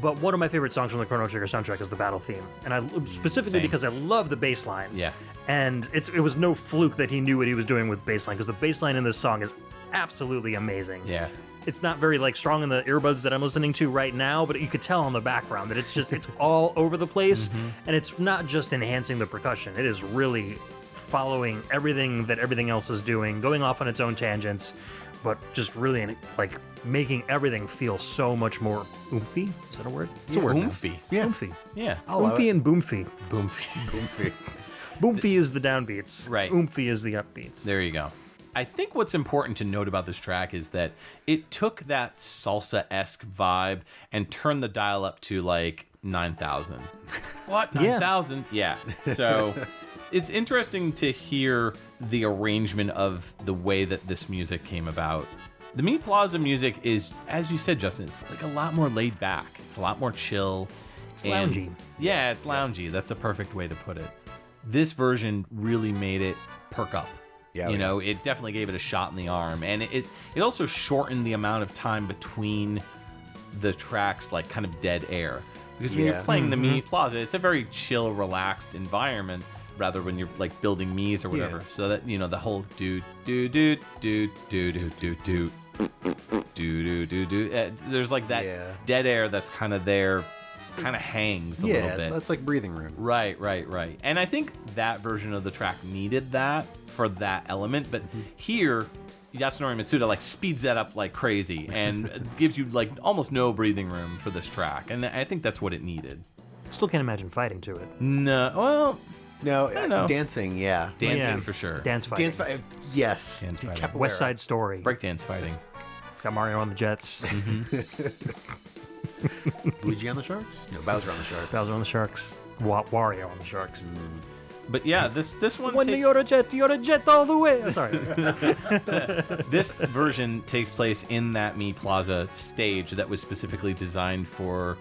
but one of my favorite songs from the Chrono Trigger soundtrack is the battle theme, and I specifically Same. because I love the bass line. Yeah. And it was no fluke that he knew what he was doing with bass line, because the bass line in this song is absolutely amazing. Yeah. It's not very like strong in the earbuds that I'm listening to right now, but you could tell on the background that it's all over the place, and it's not just enhancing the percussion. It is really following everything that everything else is doing, going off on its own tangents, but just really like making everything feel so much more oomphy. Is that a word? It's a word. now. Oomphy. Yeah. Oomphy. Yeah. Oomphy and boomfy. Boomfy. Boomfy. Boomfy is the downbeats. Right. Oomphy is the upbeats. There you go. I think what's important to note about this track is that it took that salsa-esque vibe and turned the dial up to like 9,000. What? 9,000? Yeah. So it's interesting to hear the arrangement of the way that this music came about. The Mii Plaza music is, as you said, Justin, it's like a lot more laid back. It's a lot more chill. It's loungy. Yeah, it's loungy. That's a perfect way to put it. This version really made it perk up. Yeah, you know, it definitely gave it a shot in the arm, and it also shortened the amount of time between the tracks, like kind of dead air. Because when you're playing the Mii Plaza, it's a very chill, relaxed environment, rather when you're like building Miis or whatever. Yeah. So that, you know, the whole do do do do do do do do do do do. There's like that dead air that's kind of there, kind of hangs a little bit. Yeah, that's like breathing room. Right. And I think that version of the track needed that for that element, but here Yasunori Mitsuda like speeds that up like crazy and gives you like almost no breathing room for this track, and I think that's what it needed. Still can't imagine fighting to it. No, well, No, I don't know. dancing, yeah. Dancing for sure. Dance fighting. Dance fight, yes. Dance fighting. Capoeira. West Side Story. Breakdance fighting. Got Mario on the Jets. Luigi on the Sharks? No, Bowser on the Sharks. Bowser on the Sharks. Wario on the Sharks. But yeah, this one When takes... you're a jet all the way. Sorry. This version takes place in that Mii Plaza stage that was specifically designed for...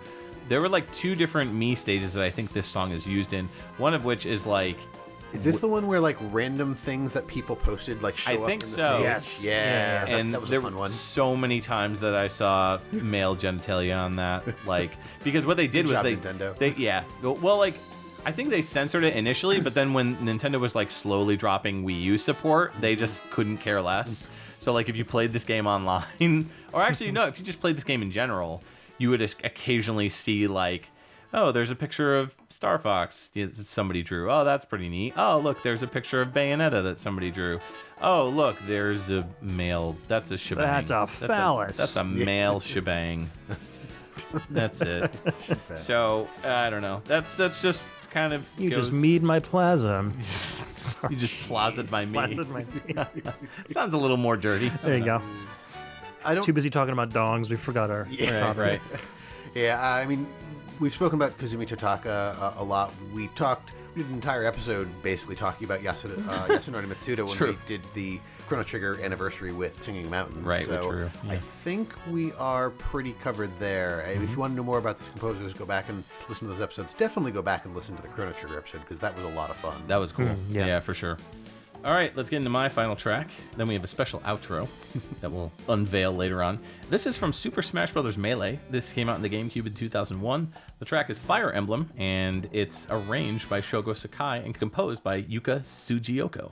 There were like 2 different Mii stages that I think this song is used in. One of which is like... Is this the one where like random things that people posted like show I up think in the so. stage? Yes. Yeah. And that was there a fun were one. so many times that I saw male genitalia on that, like, because what they did Good was job, they Nintendo. well, like, I think they censored it initially, but then when Nintendo was like slowly dropping Wii U support, they just couldn't care less. So like if you played this game online, or actually no, if you just played this game in general, you would occasionally see like, oh, there's a picture of Star Fox that somebody drew. Oh, that's pretty neat. Oh, look, there's a picture of Bayonetta that somebody drew. Oh, look, there's a male. That's a shebang. That's a phallus. That's a male shebang. That's it. So, I don't know. That's just kind of You goes, just mead my plaza. You just plazaed my me. Plazaed my Sounds a little more dirty. There you go. I don't. Too busy talking about dongs. We forgot our topic. Right. Yeah, I mean, we've spoken about Kazumi Totaka a lot. We did an entire episode basically talking about Yasunori Mitsuda when we did the Chrono Trigger anniversary with Singing Mountains. Right, so true. Yeah. I think we are pretty covered there. If you want to know more about this composer, just go back and listen to those episodes. Definitely go back and listen to the Chrono Trigger episode because that was a lot of fun. That was cool. yeah. Yeah, for sure. All right, let's get into my final track. Then we have a special outro that we'll unveil later on. This is from Super Smash Bros. Melee. This came out in the GameCube in 2001. The track is Fire Emblem, and it's arranged by Shugo Sakai and composed by Yuka Tsujiyoko.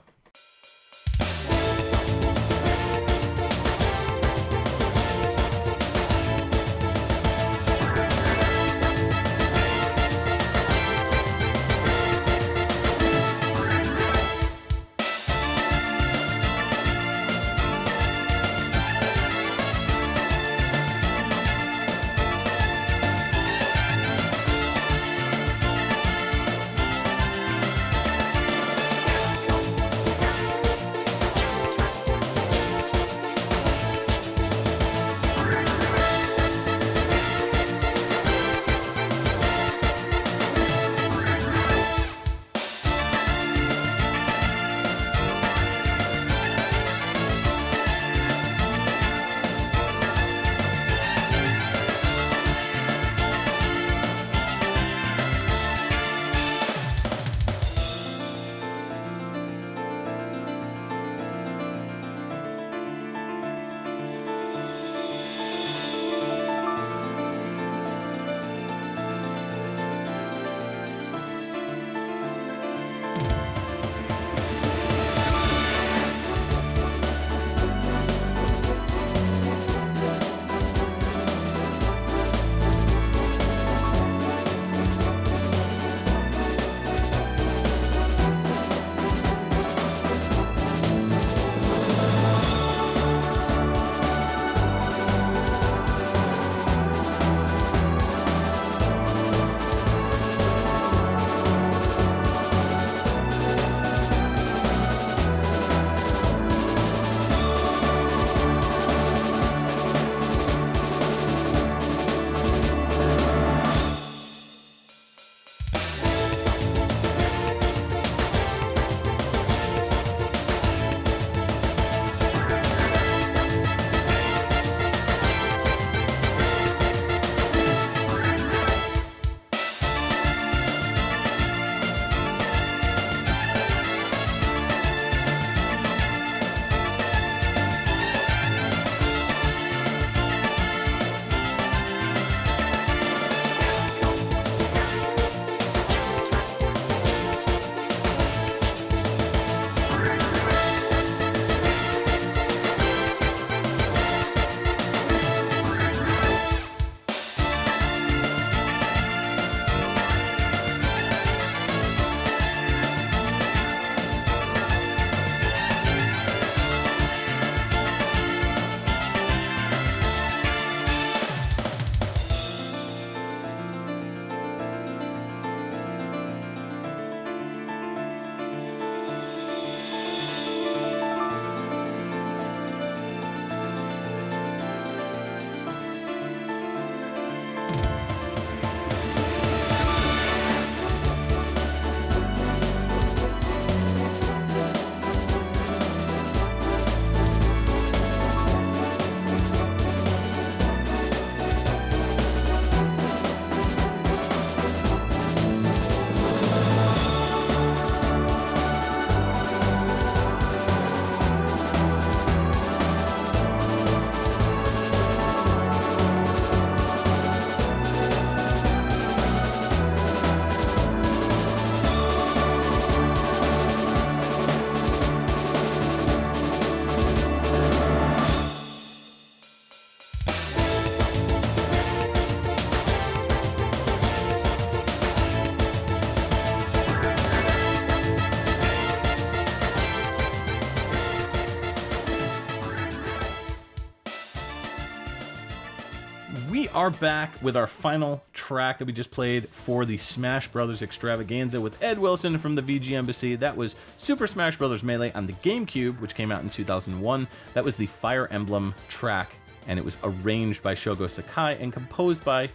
We are back with our final track that we just played for the Smash Brothers Extravaganza with Ed Wilson from the VGMbassy. That was Super Smash Bros. Melee on the GameCube, which came out in 2001. That was the Fire Emblem track, and it was arranged by Shugo Sakai and composed by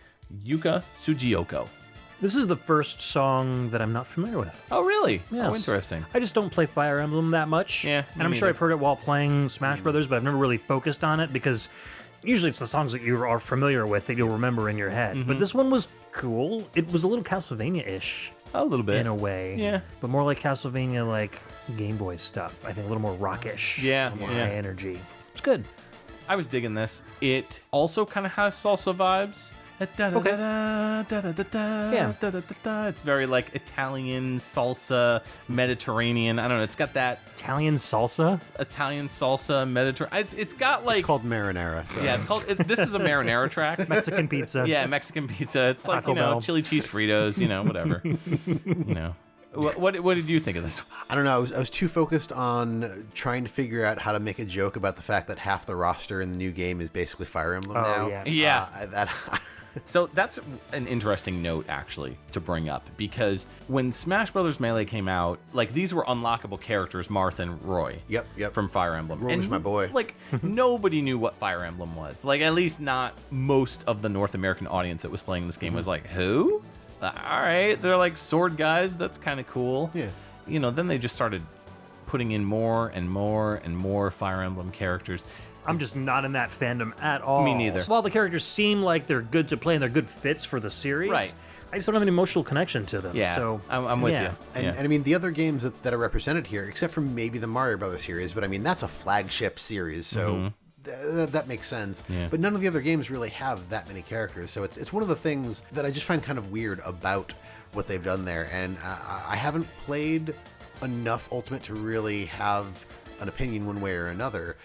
Yuka Tsujiyoko. This is the first song that I'm not familiar with. Oh, really? Yes. Oh, interesting. I just don't play Fire Emblem that much. Yeah, and I'm sure I've heard it while playing Smash Brothers, but I've never really focused on it because usually it's the songs that you are familiar with that you'll remember in your head. But this one was cool. It was a little Castlevania-ish. A little bit. In a way. Yeah. But more like Castlevania, like Game Boy stuff. I think a little more rockish. Yeah, More yeah. high energy. It's good. I was digging this. It also kind of has salsa vibes. Yeah. It's very like Italian salsa, Mediterranean. I don't know. It's got that Italian salsa, Mediterranean. It's got like It's called marinara. So. yeah. It's called. This is a marinara track. Mexican pizza. Yeah, Mexican pizza. It's like Taco Bell. chili cheese Fritos. Whatever. What did you think of this? I don't know. I was too focused on trying to figure out how to make a joke about the fact that half the roster in the new game is basically Fire Emblem now. Yeah. So that's an interesting note, actually, to bring up, because when Smash Bros. Melee came out, like, these were unlockable characters, Marth and Roy. Yep. From Fire Emblem. Roy was my boy. Like, nobody knew what Fire Emblem was. Like, at least not most of the North American audience that was playing this game was like, who? All right, they're like sword guys. That's kind of cool. Yeah. Then they just started putting in more and more and more Fire Emblem characters. I'm just not in that fandom at all. Me neither. So while the characters seem like they're good to play and they're good fits for the series, Right. I just don't have an emotional connection to them. Yeah, So I'm with you. And I mean, the other games that are represented here, except for maybe the Mario Brothers series, but I mean, that's a flagship series, so that makes sense. Yeah. But none of the other games really have that many characters, so it's one of the things that I just find kind of weird about what they've done there. And I haven't played enough Ultimate to really have an opinion one way or another,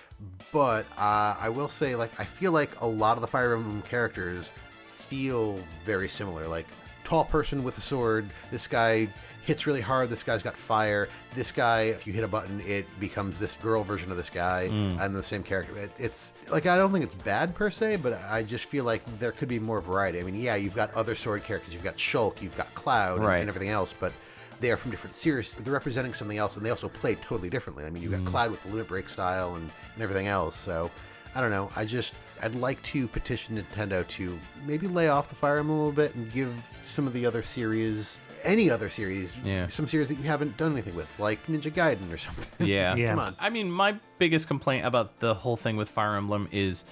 but I will say, like, I feel like a lot of the Fire Emblem characters feel very similar. Like, tall person with a sword, this guy hits really hard, this guy's got fire, this guy, if you hit a button, it becomes this girl version of this guy, and the same character. It's like, I don't think it's bad per se, but I just feel like there could be more variety. I mean, yeah, you've got other sword characters, you've got Shulk, you've got Cloud, Right. and everything else, but they are from different series. They're representing something else, and they also play totally differently. I mean, you've got Cloud with the Limit Break style and everything else. So, I don't know. I'd like to petition Nintendo to maybe lay off the Fire Emblem a little bit and give some of the other series, any other series, some series that you haven't done anything with, like Ninja Gaiden or something. Yeah. Yeah. Come on. I mean, my biggest complaint about the whole thing with Fire Emblem is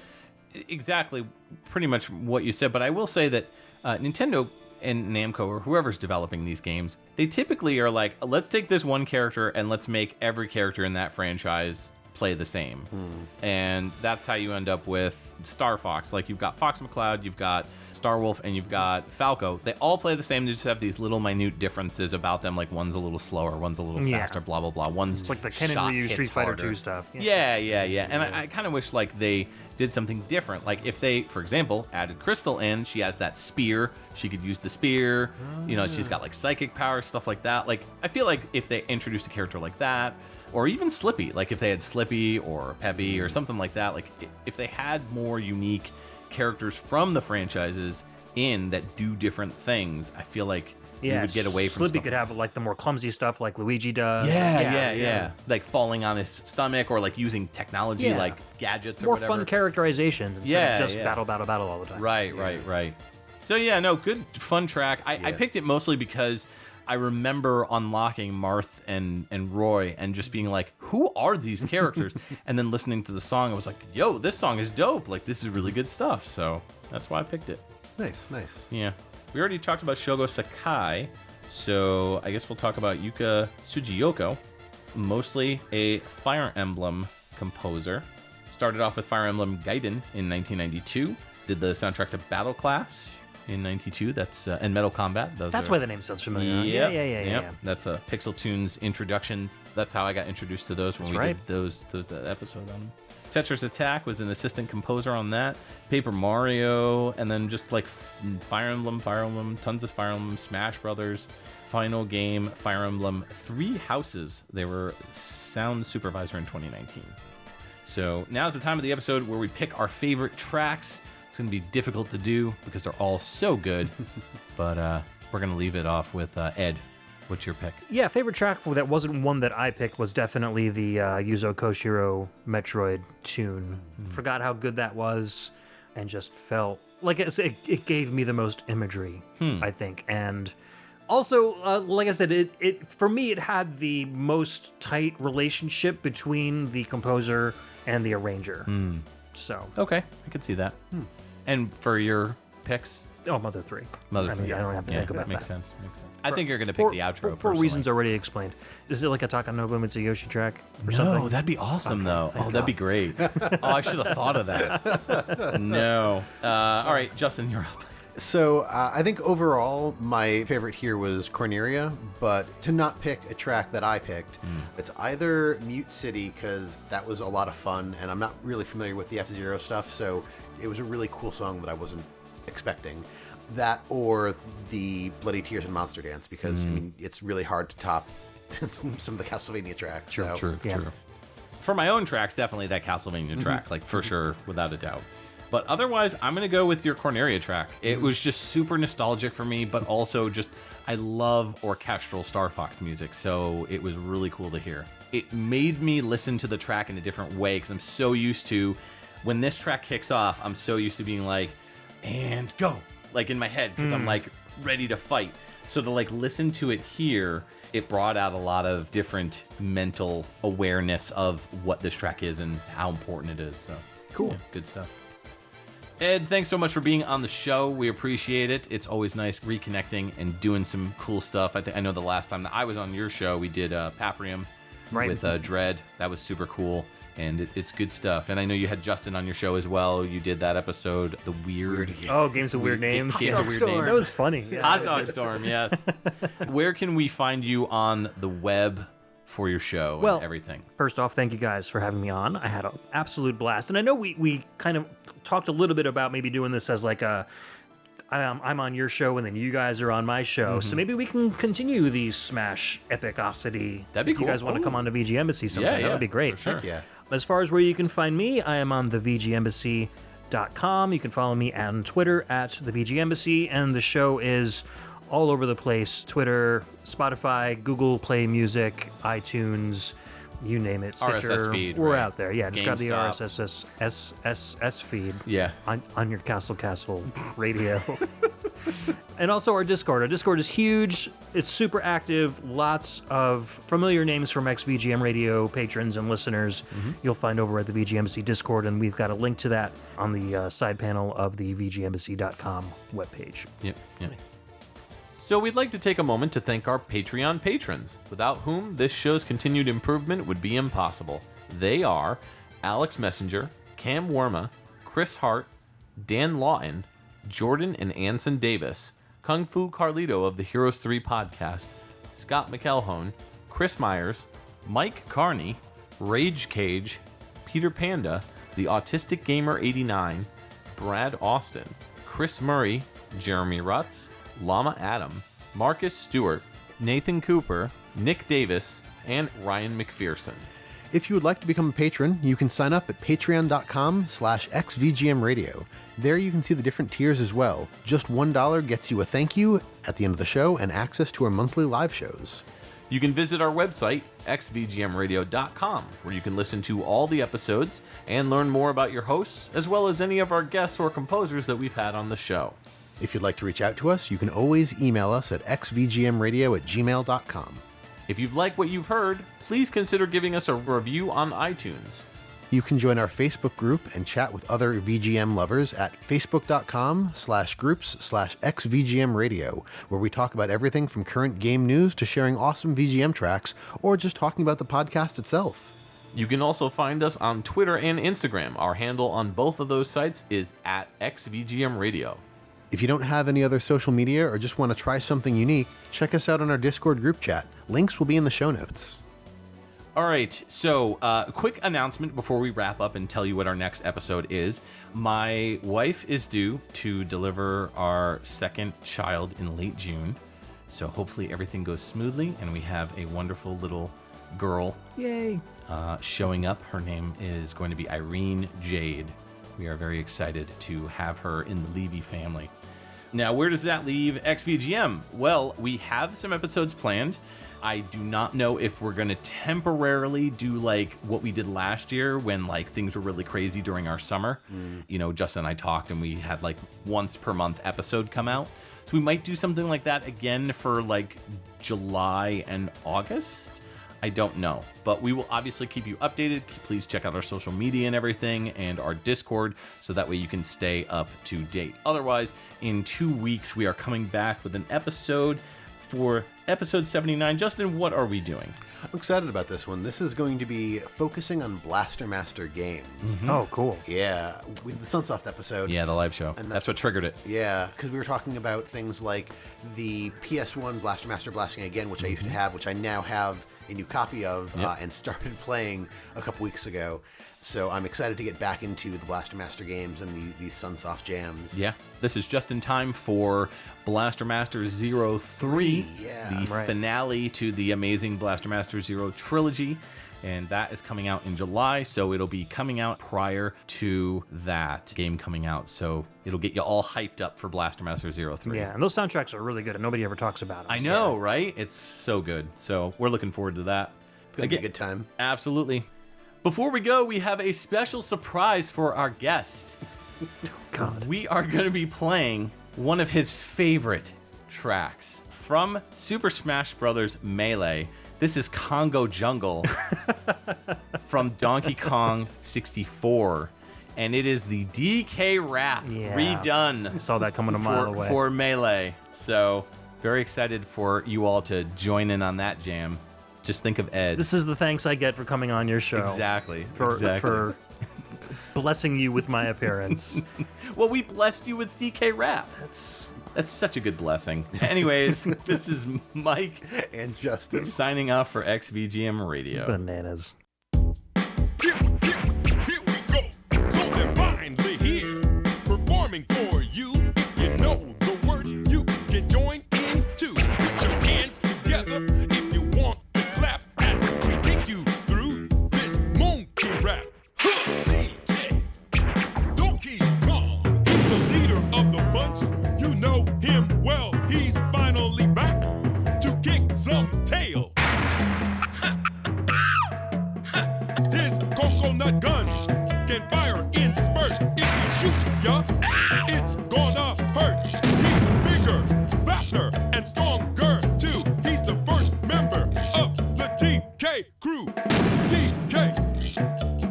exactly pretty much what you said, but I will say that Nintendo and Namco or whoever's developing these games, they typically are like, let's take this one character and let's make every character in that franchise play the same. And that's how you end up with Star Fox. Like, you've got Fox McCloud, you've got Star Wolf, and you've got Falco. They all play the same. They just have these little minute differences about them. Like, one's a little slower, one's a little faster, blah, blah, blah. One's it's like the Ken shot and Ryu hits Street Fighter harder. 2 stuff. Yeah. And I kind of wish, like, they did something different. Like, if they, for example, added Crystal in, she has that spear. She could use the spear. She's got, like, psychic power, stuff like that. Like, I feel like if they introduced a character like that, or even Slippy, like if they had Slippy or Peppy or something like that, like if they had more unique characters from the franchises in that do different things, I feel like we would get away from Slippy stuff could have like the more clumsy stuff like Luigi does. Yeah. Like falling on his stomach or like using technology like gadgets or more whatever. fun characterization instead of just battle all the time. Right. So yeah, no, good fun track. I picked it mostly because I remember unlocking Marth and Roy and just being like, who are these characters? And then listening to the song, I was like, yo, this song is dope. Like, this is really good stuff. So that's why I picked it. Nice. Yeah. We already talked about Shugo Sakai, so I guess we'll talk about Yuka Tsujiyoko, mostly a Fire Emblem composer. Started off with Fire Emblem Gaiden in 1992, did the soundtrack to Battle Class in 92. That's and Metal Combat. That's why the name sounds familiar. Yeah. That's a PixelTunes introduction. That's how I got introduced to those when did the episode on them. Tetris Attack was an assistant composer on that. Paper Mario, and then just like Fire Emblem, tons of Fire Emblem, Smash Brothers, Final Game, Fire Emblem, 3 Houses. They were sound supervisor in 2019. So now's the time of the episode where we pick our favorite tracks. It's It's going to be difficult to do because they're all so good. But we're going to leave it off with Ed. What's your pick? Yeah, favorite track that wasn't one that I picked was definitely the Yuzo Koshiro Metroid tune. Forgot how good that was, and just felt like it gave me the most imagery, I think. And also, like I said, it for me, it had the most tight relationship between the composer and the arranger. So okay, I could see that. And for your picks? Oh, Mother 3. Mother 3. I don't have to think about makes that. Sense. I think you're going to pick the outro for reasons already explained. Is it like a Takanobu Mitsuyoshi track or something? No, that'd be awesome, though. Oh, that'd be great. Oh, I should have thought of that. No. All right, Justin, you're up. So I think overall, my favorite here was Corneria, but to not pick a track that I picked, it's either Mute City, because that was a lot of fun, and I'm not really familiar with the F-Zero stuff, so it was a really cool song that I wasn't expecting. That or the Bloody Tears and Monster Dance, because I mean, it's really hard to top some of the Castlevania tracks. True. For my own tracks, definitely that Castlevania track, like for sure, without a doubt. But otherwise, I'm going to go with your Corneria track. It was just super nostalgic for me, but also just, I love orchestral Star Fox music, so it was really cool to hear. It made me listen to the track in a different way, because I'm so used to, when this track kicks off, I'm so used to being like, and go, like in my head, because I'm like ready to fight. So to like listen to it here, it brought out a lot of different mental awareness of what this track is and how important it is. So cool. Yeah, good stuff. Ed, thanks so much for being on the show. We appreciate it. It's always nice reconnecting and doing some cool stuff. I know the last time that I was on your show, we did Paprium with Dread. That was super cool, and it's good stuff. And I know you had Justin on your show as well. You did that episode, the Weird. Oh, Games of Weird Names. Games of Weird Names. That was funny. Yeah, Hot Dog Storm, yes. Where can we find you on the web for your show and everything? First off, thank you guys for having me on. I had an absolute blast. And I know we kind of talked a little bit about maybe doing this as like I'm on your show and then you guys are on my show. So maybe we can continue the Smash epicosity. That'd be if cool. you guys want to come on to VGMbassy sometime, that would be great. For sure. Yeah. As far as where you can find me, I am on the VGMbassy.com. You can follow me on Twitter at the VGMbassy, and the show is all over the place: Twitter, Spotify, Google Play Music, iTunes, you name it, Stitcher. RSS feed. We're right. out there. Yeah, just grab the GameStop. RSS feed. Yeah. On your Castle radio. And also our Discord. Our Discord is huge. It's super active. Lots of familiar names from XVGM Radio patrons and listeners you'll find over at the VGMbassy Discord, and we've got a link to that on the side panel of the VGMbassy.com webpage. Yep. So we'd like to take a moment to thank our Patreon patrons, without whom this show's continued improvement would be impossible. They are Alex Messenger, Cam Worma, Chris Hart, Dan Lawton, Jordan and Anson Davis, Kung Fu Carlito of the Heroes 3 podcast, Scott McElhone, Chris Myers, Mike Carney, Rage Cage, Peter Panda, The Autistic Gamer 89, Brad Austin, Chris Murray, Jeremy Rutz, Llama Adam, Marcus Stewart, Nathan Cooper, Nick Davis, and Ryan McPherson. If you would like to become a patron, you can sign up at patreon.com/xvgmradio. There you can see the different tiers as well. Just $1 gets you a thank you at the end of the show and access to our monthly live shows. You can visit our website, xvgmradio.com, where you can listen to all the episodes and learn more about your hosts, as well as any of our guests or composers that we've had on the show. If you'd like to reach out to us, you can always email us at xvgmradio@gmail.com. If you've liked what you've heard, please consider giving us a review on iTunes. You can join our Facebook group and chat with other VGM lovers at facebook.com/groups/xvgmradio, where we talk about everything from current game news to sharing awesome VGM tracks, or just talking about the podcast itself. You can also find us on Twitter and Instagram. Our handle on both of those sites is @xvgmradio. If you don't have any other social media or just want to try something unique, check us out on our Discord group chat. Links will be in the show notes. All right, so a quick announcement before we wrap up and tell you what our next episode is. My wife is due to deliver our second child in late June, so hopefully everything goes smoothly and we have a wonderful little girl Yay! Showing up. Her name is going to be Irene Jade. We are very excited to have her in the Levy family. Now, where does that leave XVGM? Well, we have some episodes planned. I do not know if we're going to temporarily do like what we did last year when like things were really crazy during our summer. You know, Justin and I talked and we had like once per month episode come out. So we might do something like that again for like July and August. I don't know, but we will obviously keep you updated. Please check out our social media and everything and our Discord so that way you can stay up to date. Otherwise, in 2 weeks, we are coming back with an episode for episode 79. Justin, what are we doing? I'm excited about this one. This is going to be focusing on Blaster Master games. Oh, cool. Yeah, the Sunsoft episode. Yeah, the live show. And that's what triggered it. Yeah, because we were talking about things like the PS1 Blaster Master Blasting Again, which I used to have, which I now have a new copy of and started playing a couple weeks ago. So I'm excited to get back into the Blaster Master games and these Sunsoft jams. Yeah, this is just in time for Blaster Master 03, the finale to the amazing Blaster Master Zero trilogy. And that is coming out in July, so it'll be coming out prior to that game coming out. So it'll get you all hyped up for Blaster Master 03. Yeah, and those soundtracks are really good, and nobody ever talks about them. I know, right? It's so good. So we're looking forward to that. It's going to be a good time. Absolutely. Before we go, we have a special surprise for our guest. God. We are going to be playing one of his favorite tracks from Super Smash Bros. Melee. This is Congo Jungle from Donkey Kong 64. And it is the DK rap redone. I saw that coming a mile away. For Melee. So, very excited for you all to join in on that jam. Just think of Ed. This is the thanks I get for coming on your show. Exactly. For blessing you with my appearance. Well, we blessed you with DK rap. That's such a good blessing. Anyways, this is Mike and Justin signing off for XVGM Radio. Bananas. Here we go. So divinely here, performing for you. If you know the words, you can join in too. Put your hands together if you want to clap as we take you through this monkey rap. DJ Donkey Kong, he's the leader of the bunch. You know him well, he's finally back to kick some tail. His coconut gun can fire in spurts. If he shoots ya, it's gonna hurt. He's bigger, faster, and stronger too. He's the first member of the DK crew. DK,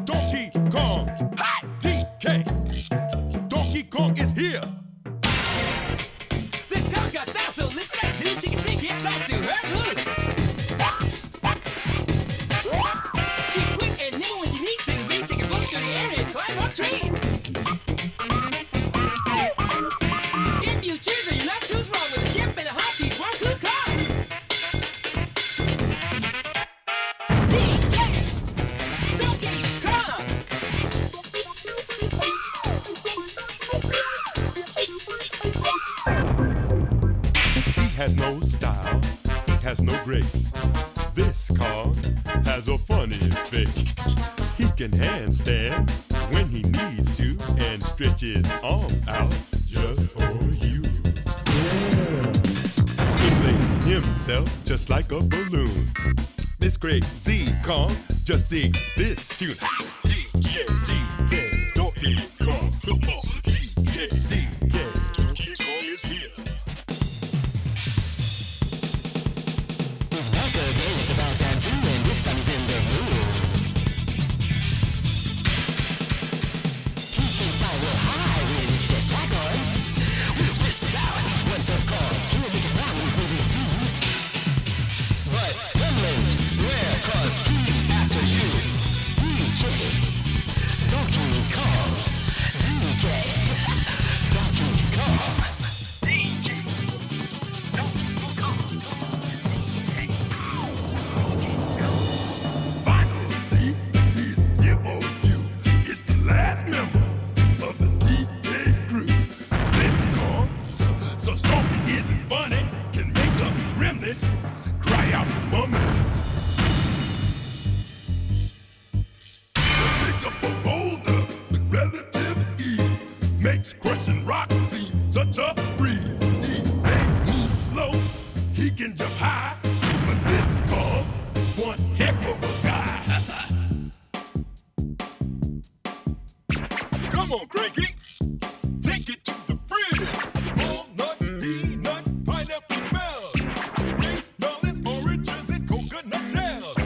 Donkey Kong, DK, Donkey Kong is here. This Kong's got style, so listen up, dude. She can shake it, stop to her hood. She's quick and nimble when she needs to be. She can blow through the air and climb up trees. If you choose her, you not choose wrong with a skip and a hop. She's one good Kong. DJ Donkey Kong. He has no style, he has no grace. This Kong has a funny face. He can handstand when he needs to and stretch his arms out just for you. Inflating himself just like a balloon. This crazy Kong just sings this tune. DJ Donkey Kong. DJ Donkey Kong is here. It's back again, it's about time to win. This time he's in the mood. He can fly real high with his shit back on. With his whistles out, he's one tough call. He'll make us wrong when he brings his teeth. But Gremlins, beware, cause he's after you. DJ waves, crushing rocks, see such a breeze. He ain't move slow, he can jump high, but this Cub's one heck of a guy. Come on, Cranky, take it to the fridge. Walnut, peanut, pineapple smells, grapes, melons, oranges, and coconut shells.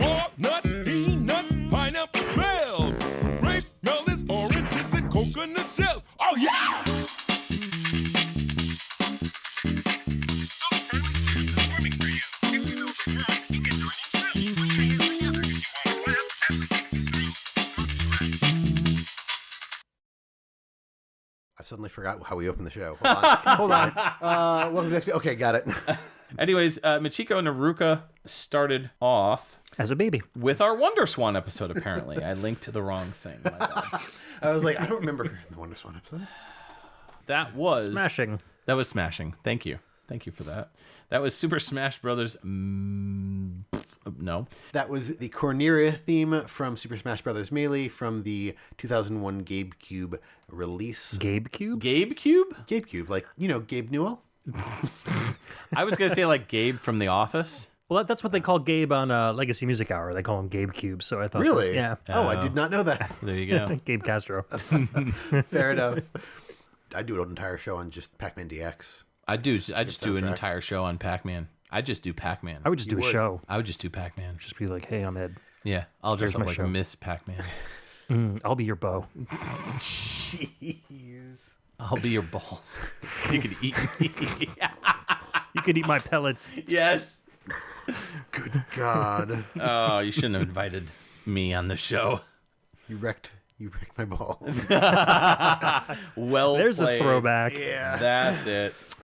Walnuts, peanuts, pineapple smells, grapes, melons, oranges, and coconut shells. Oh yeah! I suddenly forgot how we opened the show. Hold on. Hold on. Welcome to XP. Okay, got it. Anyways, Michiko Naruka started off as a baby with our Wonder Swan episode, apparently. I linked to the wrong thing. My bad. I was like, I don't remember the Wonder Swan episode. That was... Smashing. That was Smashing. Thank you. Thank you for that. That was Super Smash Brothers... no. That was the Corneria theme from Super Smash Bros. Melee from the 2001 GameCube release. GameCube? GameCube? GameCube, like, you know, Gabe Newell. I was going to say like Gabe from The Office. Well, that's what they call Gabe on Legacy Music Hour. They call him Gabe Cube. So I thought, really? Yeah. Oh, I did not know that. There you go. Gabe Castro. Fair enough. I'd do an entire show on just Pac-Man DX. I just do an entire show on Pac-Man. I just do Pac-Man. I would just do a show. I would just do Pac-Man. Just be like, hey, I'm Ed. Yeah, I'll dress Here's up my like show. Miss Pac-Man. I'll be your bow. Jeez. I'll be your balls. You could eat me. You could eat my pellets. Yes. Good God. Oh, you shouldn't have invited me on the show. You wrecked my balls. Well There's played. a throwback. Yeah. That's it.